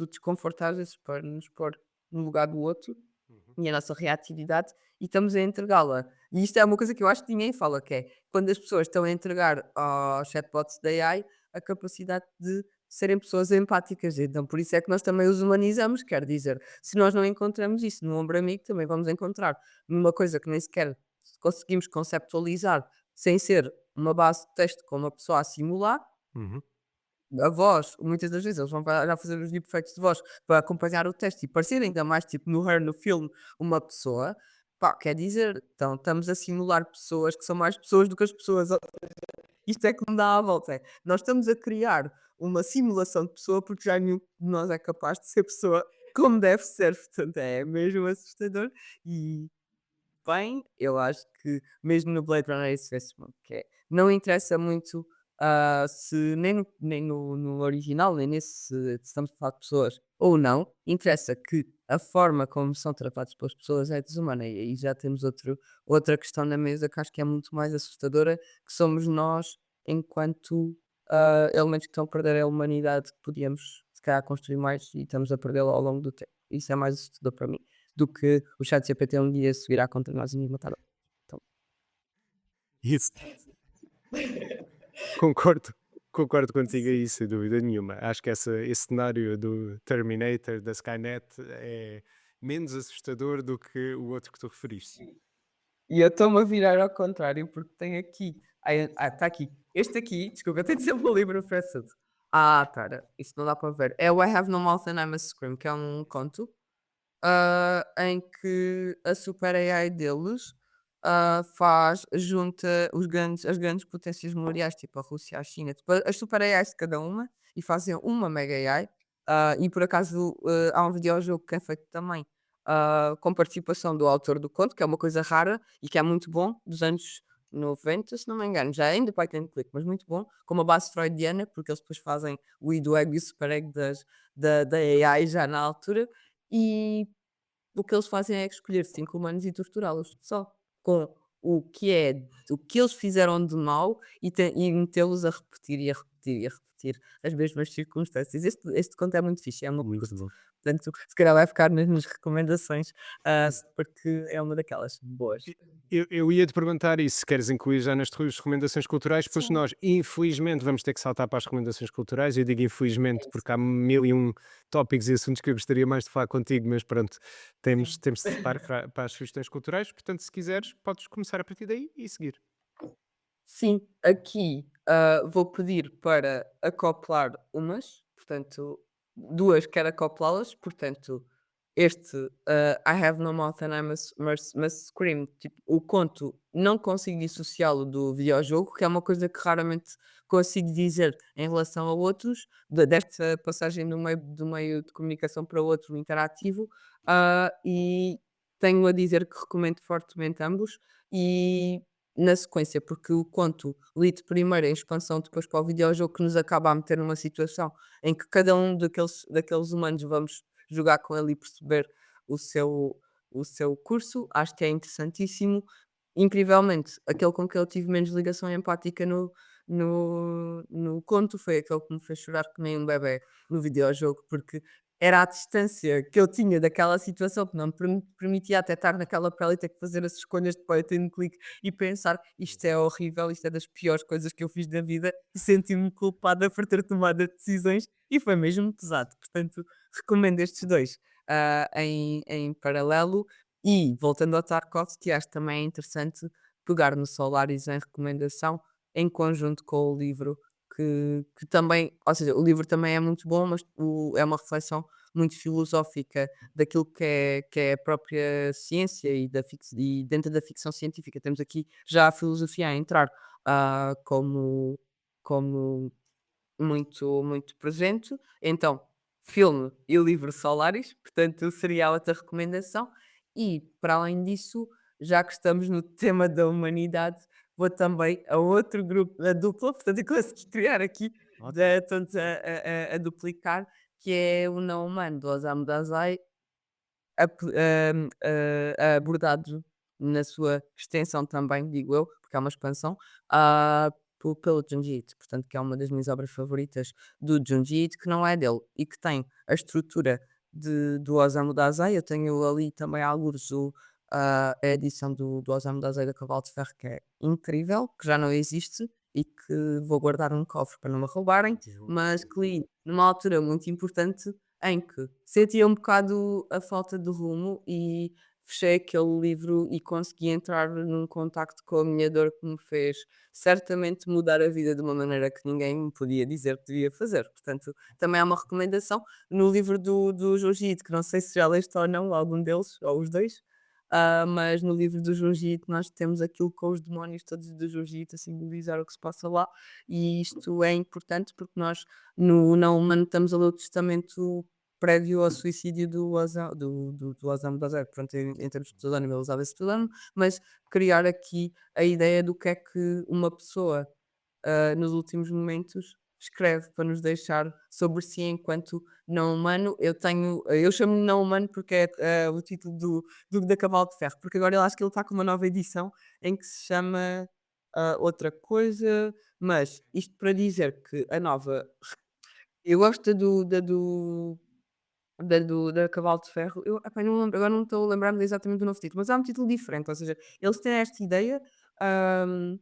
desconforto às vezes para nos pôr no lugar do outro Uhum. e a nossa reatividade e estamos a entregá-la. E isto é uma coisa que eu acho que ninguém fala, que é quando as pessoas estão a entregar aos chatbots da AI a capacidade de serem pessoas empáticas. Então, por isso é que nós também os humanizamos, quer dizer, se nós não encontramos isso no ombro amigo, também vamos encontrar numa coisa que nem sequer conseguimos conceptualizar sem ser uma base de texto com uma pessoa a simular, Uhum. a voz, muitas das vezes eles vão já fazer os deepfakes de voz para acompanhar o teste e parecer ainda mais tipo no Her, no filme, uma pessoa. Pá, quer dizer, então estamos a simular pessoas que são mais pessoas do que as pessoas. Isto é que me dá a volta. Nós estamos a criar uma simulação de pessoa porque já nenhum de nós é capaz de ser pessoa como deve ser. Portanto, é mesmo assustador. E bem, eu acho que mesmo no Blade Runner isso vê-se muito, que é, não interessa muito, se nem no original, nem nesse, se estamos a falar de pessoas ou não, interessa que a forma como são tratados pelas pessoas é desumana. E aí já temos outra questão na mesa que acho que é muito mais assustadora, que somos nós enquanto, elementos que estão a perder a humanidade que podíamos se calhar construir mais e estamos a perdê-la ao longo do tempo. Isso é mais assustador para mim do que o ChatGPT um dia se virar contra nós e nos matar. Então, Isso. Concordo, concordo contigo aí, sem dúvida nenhuma. Acho que esse cenário do Terminator, da Skynet, é menos assustador do que o outro que tu referiste. e eu estou-me a virar ao contrário, porque tem aqui. Está aqui. Este aqui, desculpa, eu tenho sempre o livro fresco. Espera, isso não dá para ver. É o I Have No Mouth and I Must Scream, que é um conto em que a super AI deles junta as grandes potências mundiais, tipo a Rússia, a China, tipo, as super AIs de cada uma e fazem uma mega AI. E por acaso há um videojogo que é feito também com participação do autor do conto, que é uma coisa rara e que é muito bom, dos anos 90, se não me engano, já ainda para and click, mas muito bom, com uma base freudiana, porque eles depois fazem o I do ego e o super ego da AI já na altura. E o que eles fazem é escolher 5 humanos e torturá-los, só. Com o que eles fizeram de mal e metê-los a repetir e a repetir e a repetir as mesmas circunstâncias. Este conto é muito fixe, é muito Muito curto. bom. Portanto, se calhar vai ficar nas recomendações, porque é uma daquelas boas. Eu ia te perguntar isso, se queres incluir já nas tuas recomendações culturais, pois Sim. nós, infelizmente, vamos ter que saltar para as recomendações culturais. Eu digo infelizmente porque há mil e um tópicos e assuntos que eu gostaria mais de falar contigo, mas pronto, temos, Sim. temos de separar para as sugestões culturais. Portanto, se quiseres, podes começar a partir daí e seguir. Sim, aqui, vou pedir para acoplar umas, portanto, 2 quero acoplá-las, portanto, I Have No Mouth and I Must Scream, tipo, o conto não consigo dissociá-lo do videojogo, que é uma coisa que raramente consigo dizer em relação a outros, desta passagem do meio de comunicação para outro interativo, e tenho a dizer que recomendo fortemente ambos, e na sequência, porque o conto lido primeiro em expansão, depois para o videojogo, que nos acaba a meter numa situação em que cada um daqueles humanos vamos jogar com ele e perceber o seu o seu curso. Acho que é interessantíssimo. Incrivelmente, aquele com que eu tive menos ligação empática no conto foi aquele que me fez chorar que nem um bebé no videojogo, porque era a distância que eu tinha daquela situação que não me permitia até estar naquela pele e ter que fazer as escolhas de point and click e pensar: "Isto é horrível, isto é das piores coisas que eu fiz na vida", e senti-me culpada por ter tomado as decisões e foi mesmo pesado. Portanto, recomendo estes 2 em paralelo. E voltando ao Tarkovsky, acho que também é interessante pegar no Solaris em recomendação, em conjunto com o livro que também, ou seja, o livro também é muito bom, mas é uma reflexão muito filosófica daquilo que é a própria ciência e dentro da ficção científica. Temos aqui já a filosofia a entrar, como muito presente. Então, filme e o livro Solaris, portanto, seria a outra recomendação. E, para além disso, já que estamos no tema da humanidade, vou também a outro grupo, a dupla, portanto, eu consegui criar aqui, Ótimo. tanto a duplicar, que é o Não Humano, do Osamu Dazai, abordado na sua extensão também, digo eu, porque é uma expansão, pelo Junji Ito, portanto, que é uma das minhas obras favoritas do Junji Ito, que não é dele e que tem a estrutura do Osamu Dazai. Eu tenho ali também alguns a edição do Osamu Dazai da Cavalo de Ferro, que é incrível, que já não existe e que vou guardar num cofre para não me roubarem, mas que li numa altura muito importante em que sentia um bocado a falta de rumo e fechei aquele livro e consegui entrar num contacto com a minha dor que me fez certamente mudar a vida de uma maneira que ninguém me podia dizer que devia fazer. Portanto, também é uma recomendação. No livro do Junji Ito, que não sei se já leste ou não, algum deles, ou os dois, mas no livro do Junji Ito nós temos aquilo com os demónios todos do Junji Ito a simbolizar o que se passa lá, e isto é importante porque nós no Não Humano estamos a ler o testamento prévio ao suicídio do Osamu Dazai. Pronto, em termos de pseudónimo ele usava esse pseudónimo, mas criar aqui a ideia do que é que uma pessoa, nos últimos momentos, escreve para nos deixar sobre si enquanto não humano. Eu chamo-lhe não humano porque é, o título da Cavalo de Ferro, porque agora eu acho que ele está com uma nova edição em que se chama, outra coisa, mas isto para dizer que a nova eu gosto da Cavalo de Ferro. Eu, epá, não lembro, agora não estou a lembrar-me exatamente do novo título, mas há um título diferente, ou seja, eles têm esta ideia, hum,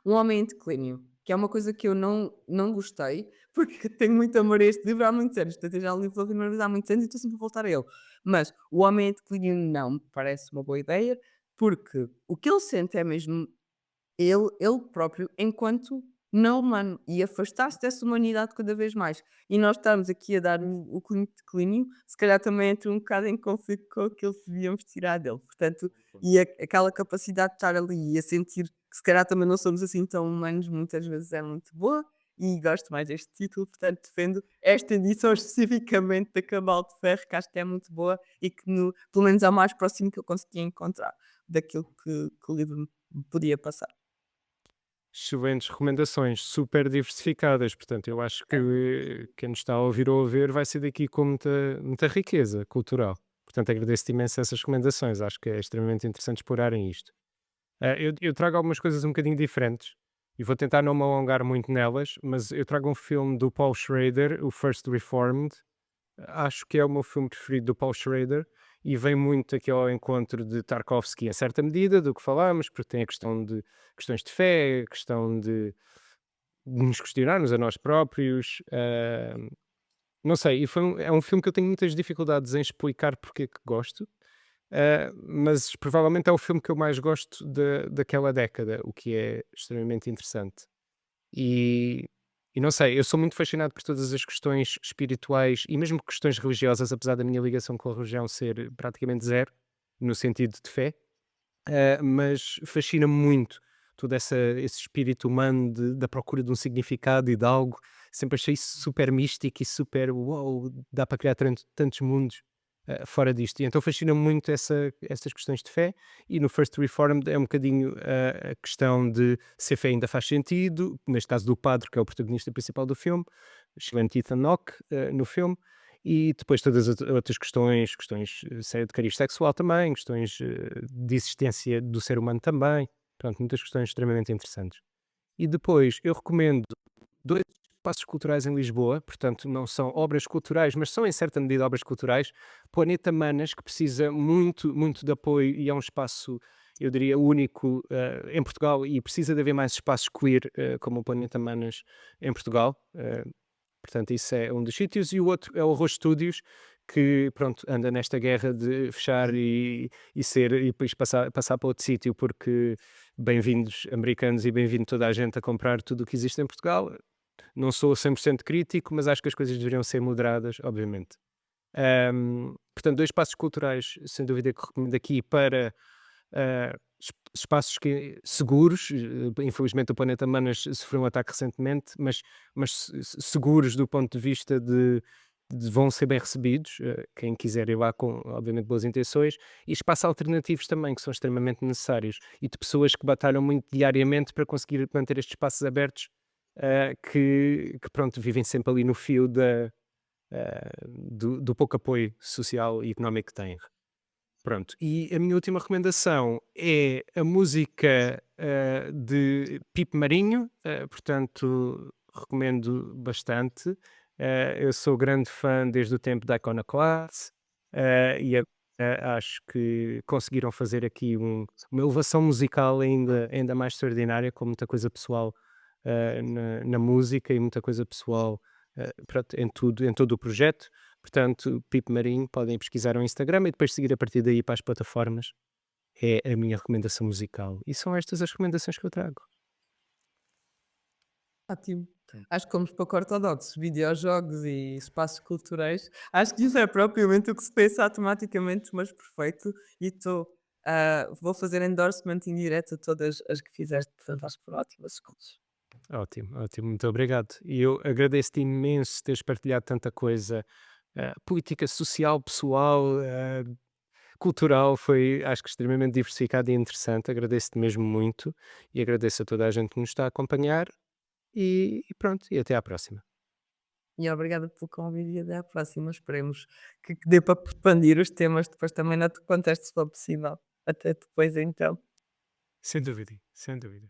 Um Homem em Declínio, que é uma coisa que eu não gostei, porque tenho muito amor a este livro há muitos anos, portanto eu já o li pela primeira vez há muitos anos e estou sempre a voltar a ele. Mas O Homem em Declínio não me parece uma boa ideia, porque o que ele sente é mesmo ele próprio enquanto não humano e afastar-se dessa humanidade cada vez mais. E nós estamos aqui a dar o cunho de declínio, se calhar também entra um bocado em conflito com aquilo que devíamos tirar dele. Portanto, e aquela capacidade de estar ali e a sentir que se calhar também não somos assim tão humanos, muitas vezes é muito boa. E gosto mais deste título, portanto defendo esta edição especificamente da Cabal de Ferro, que acho que é muito boa e que pelo menos é o mais próximo que eu consegui encontrar daquilo que o livro me podia passar. Excelentes recomendações, super diversificadas. Portanto, eu acho É. que quem nos está a ouvir ou a ver vai sair daqui com muita riqueza cultural. Portanto, agradeço-te imenso essas recomendações. Acho que é extremamente interessante explorarem isto. Eu trago algumas coisas um bocadinho diferentes e vou tentar não me alongar muito nelas, mas eu trago um filme do Paul Schrader, o First Reformed. Acho que é o meu filme preferido do Paul Schrader e vem muito aqui ao encontro de Tarkovsky em certa medida, do que falámos, porque tem a questão de questões de fé, a questão de nos questionarmos a nós próprios. Não sei, e é um filme que eu tenho muitas dificuldades em explicar porque é que gosto, mas provavelmente é o filme que eu mais gosto daquela década, o que é extremamente interessante. E, e não sei, eu sou muito fascinado por todas as questões espirituais e mesmo questões religiosas, apesar da minha ligação com a religião ser praticamente zero, no sentido de fé, mas fascina-me muito todo esse espírito humano da procura de um significado e de algo. Sempre achei isso super místico e super uau, dá para criar tantos mundos fora disto. E então fascina-me muito essas questões de fé. E no First Reformed é um bocadinho a questão de se a fé ainda faz sentido, neste caso do padre, que é o protagonista principal do filme, excelente Ethan Hawke no filme. E depois todas as outras questões de cariz sexual também, questões de existência do ser humano também. Pronto, muitas questões extremamente interessantes. E depois eu recomendo 2 espaços culturais em Lisboa, portanto não são obras culturais, mas são em certa medida obras culturais. Planeta Manas, que precisa muito, muito de apoio e é um espaço, eu diria, único em Portugal e precisa de haver mais espaços queer como o Planeta Manas em Portugal. Portanto, isso é um dos sítios. E o outro é o Arroz Studios, que pronto, anda nesta guerra de fechar e depois passar para outro sítio, porque bem-vindos americanos e bem-vindo toda a gente a comprar tudo o que existe em Portugal. Não sou 100% crítico, mas acho que as coisas deveriam ser moderadas, obviamente. Portanto, dois espaços culturais, sem dúvida, que recomendo aqui para espaços seguros. Infelizmente, o Planeta Manas sofreu um ataque recentemente, mas seguros do ponto de vista de vão ser bem recebidos. Quem quiser ir lá com, obviamente, boas intenções, e espaços alternativos também, que são extremamente necessários, e de pessoas que batalham muito diariamente para conseguir manter estes espaços abertos, que pronto, vivem sempre ali no fio do pouco apoio social e económico que têm. Pronto, e a minha última recomendação é a música de Pipe Marinho, portanto, recomendo bastante. Eu sou grande fã desde o tempo da Iconoclast, acho que conseguiram fazer aqui uma elevação musical ainda mais extraordinária, com muita coisa pessoal na música e muita coisa pessoal pronto, em todo o projeto. Portanto, Pipo Marinho, podem pesquisar no Instagram e depois seguir a partir daí para as plataformas. É a minha recomendação musical. E são estas as recomendações que eu trago. Ótimo. Acho que como pouco ortodoxos, videojogos e espaços culturais, acho que isso é propriamente o que se pensa automaticamente, mas perfeito. E estou, vou fazer endorsement indireto a todas as que fizeste, portanto acho que foram ótimas escolhas. Ótimo, ótimo, muito obrigado. E eu agradeço-te imenso teres partilhado tanta coisa, política, social, pessoal, cultural, foi acho que extremamente diversificado e interessante. Agradeço-te mesmo muito e agradeço a toda a gente que nos está a acompanhar e pronto, e até à próxima. E obrigada pelo convite e até à próxima. Esperemos que dê para expandir os temas depois também noutro contexto, se for possível. Até depois então. Sem dúvida, sem dúvida.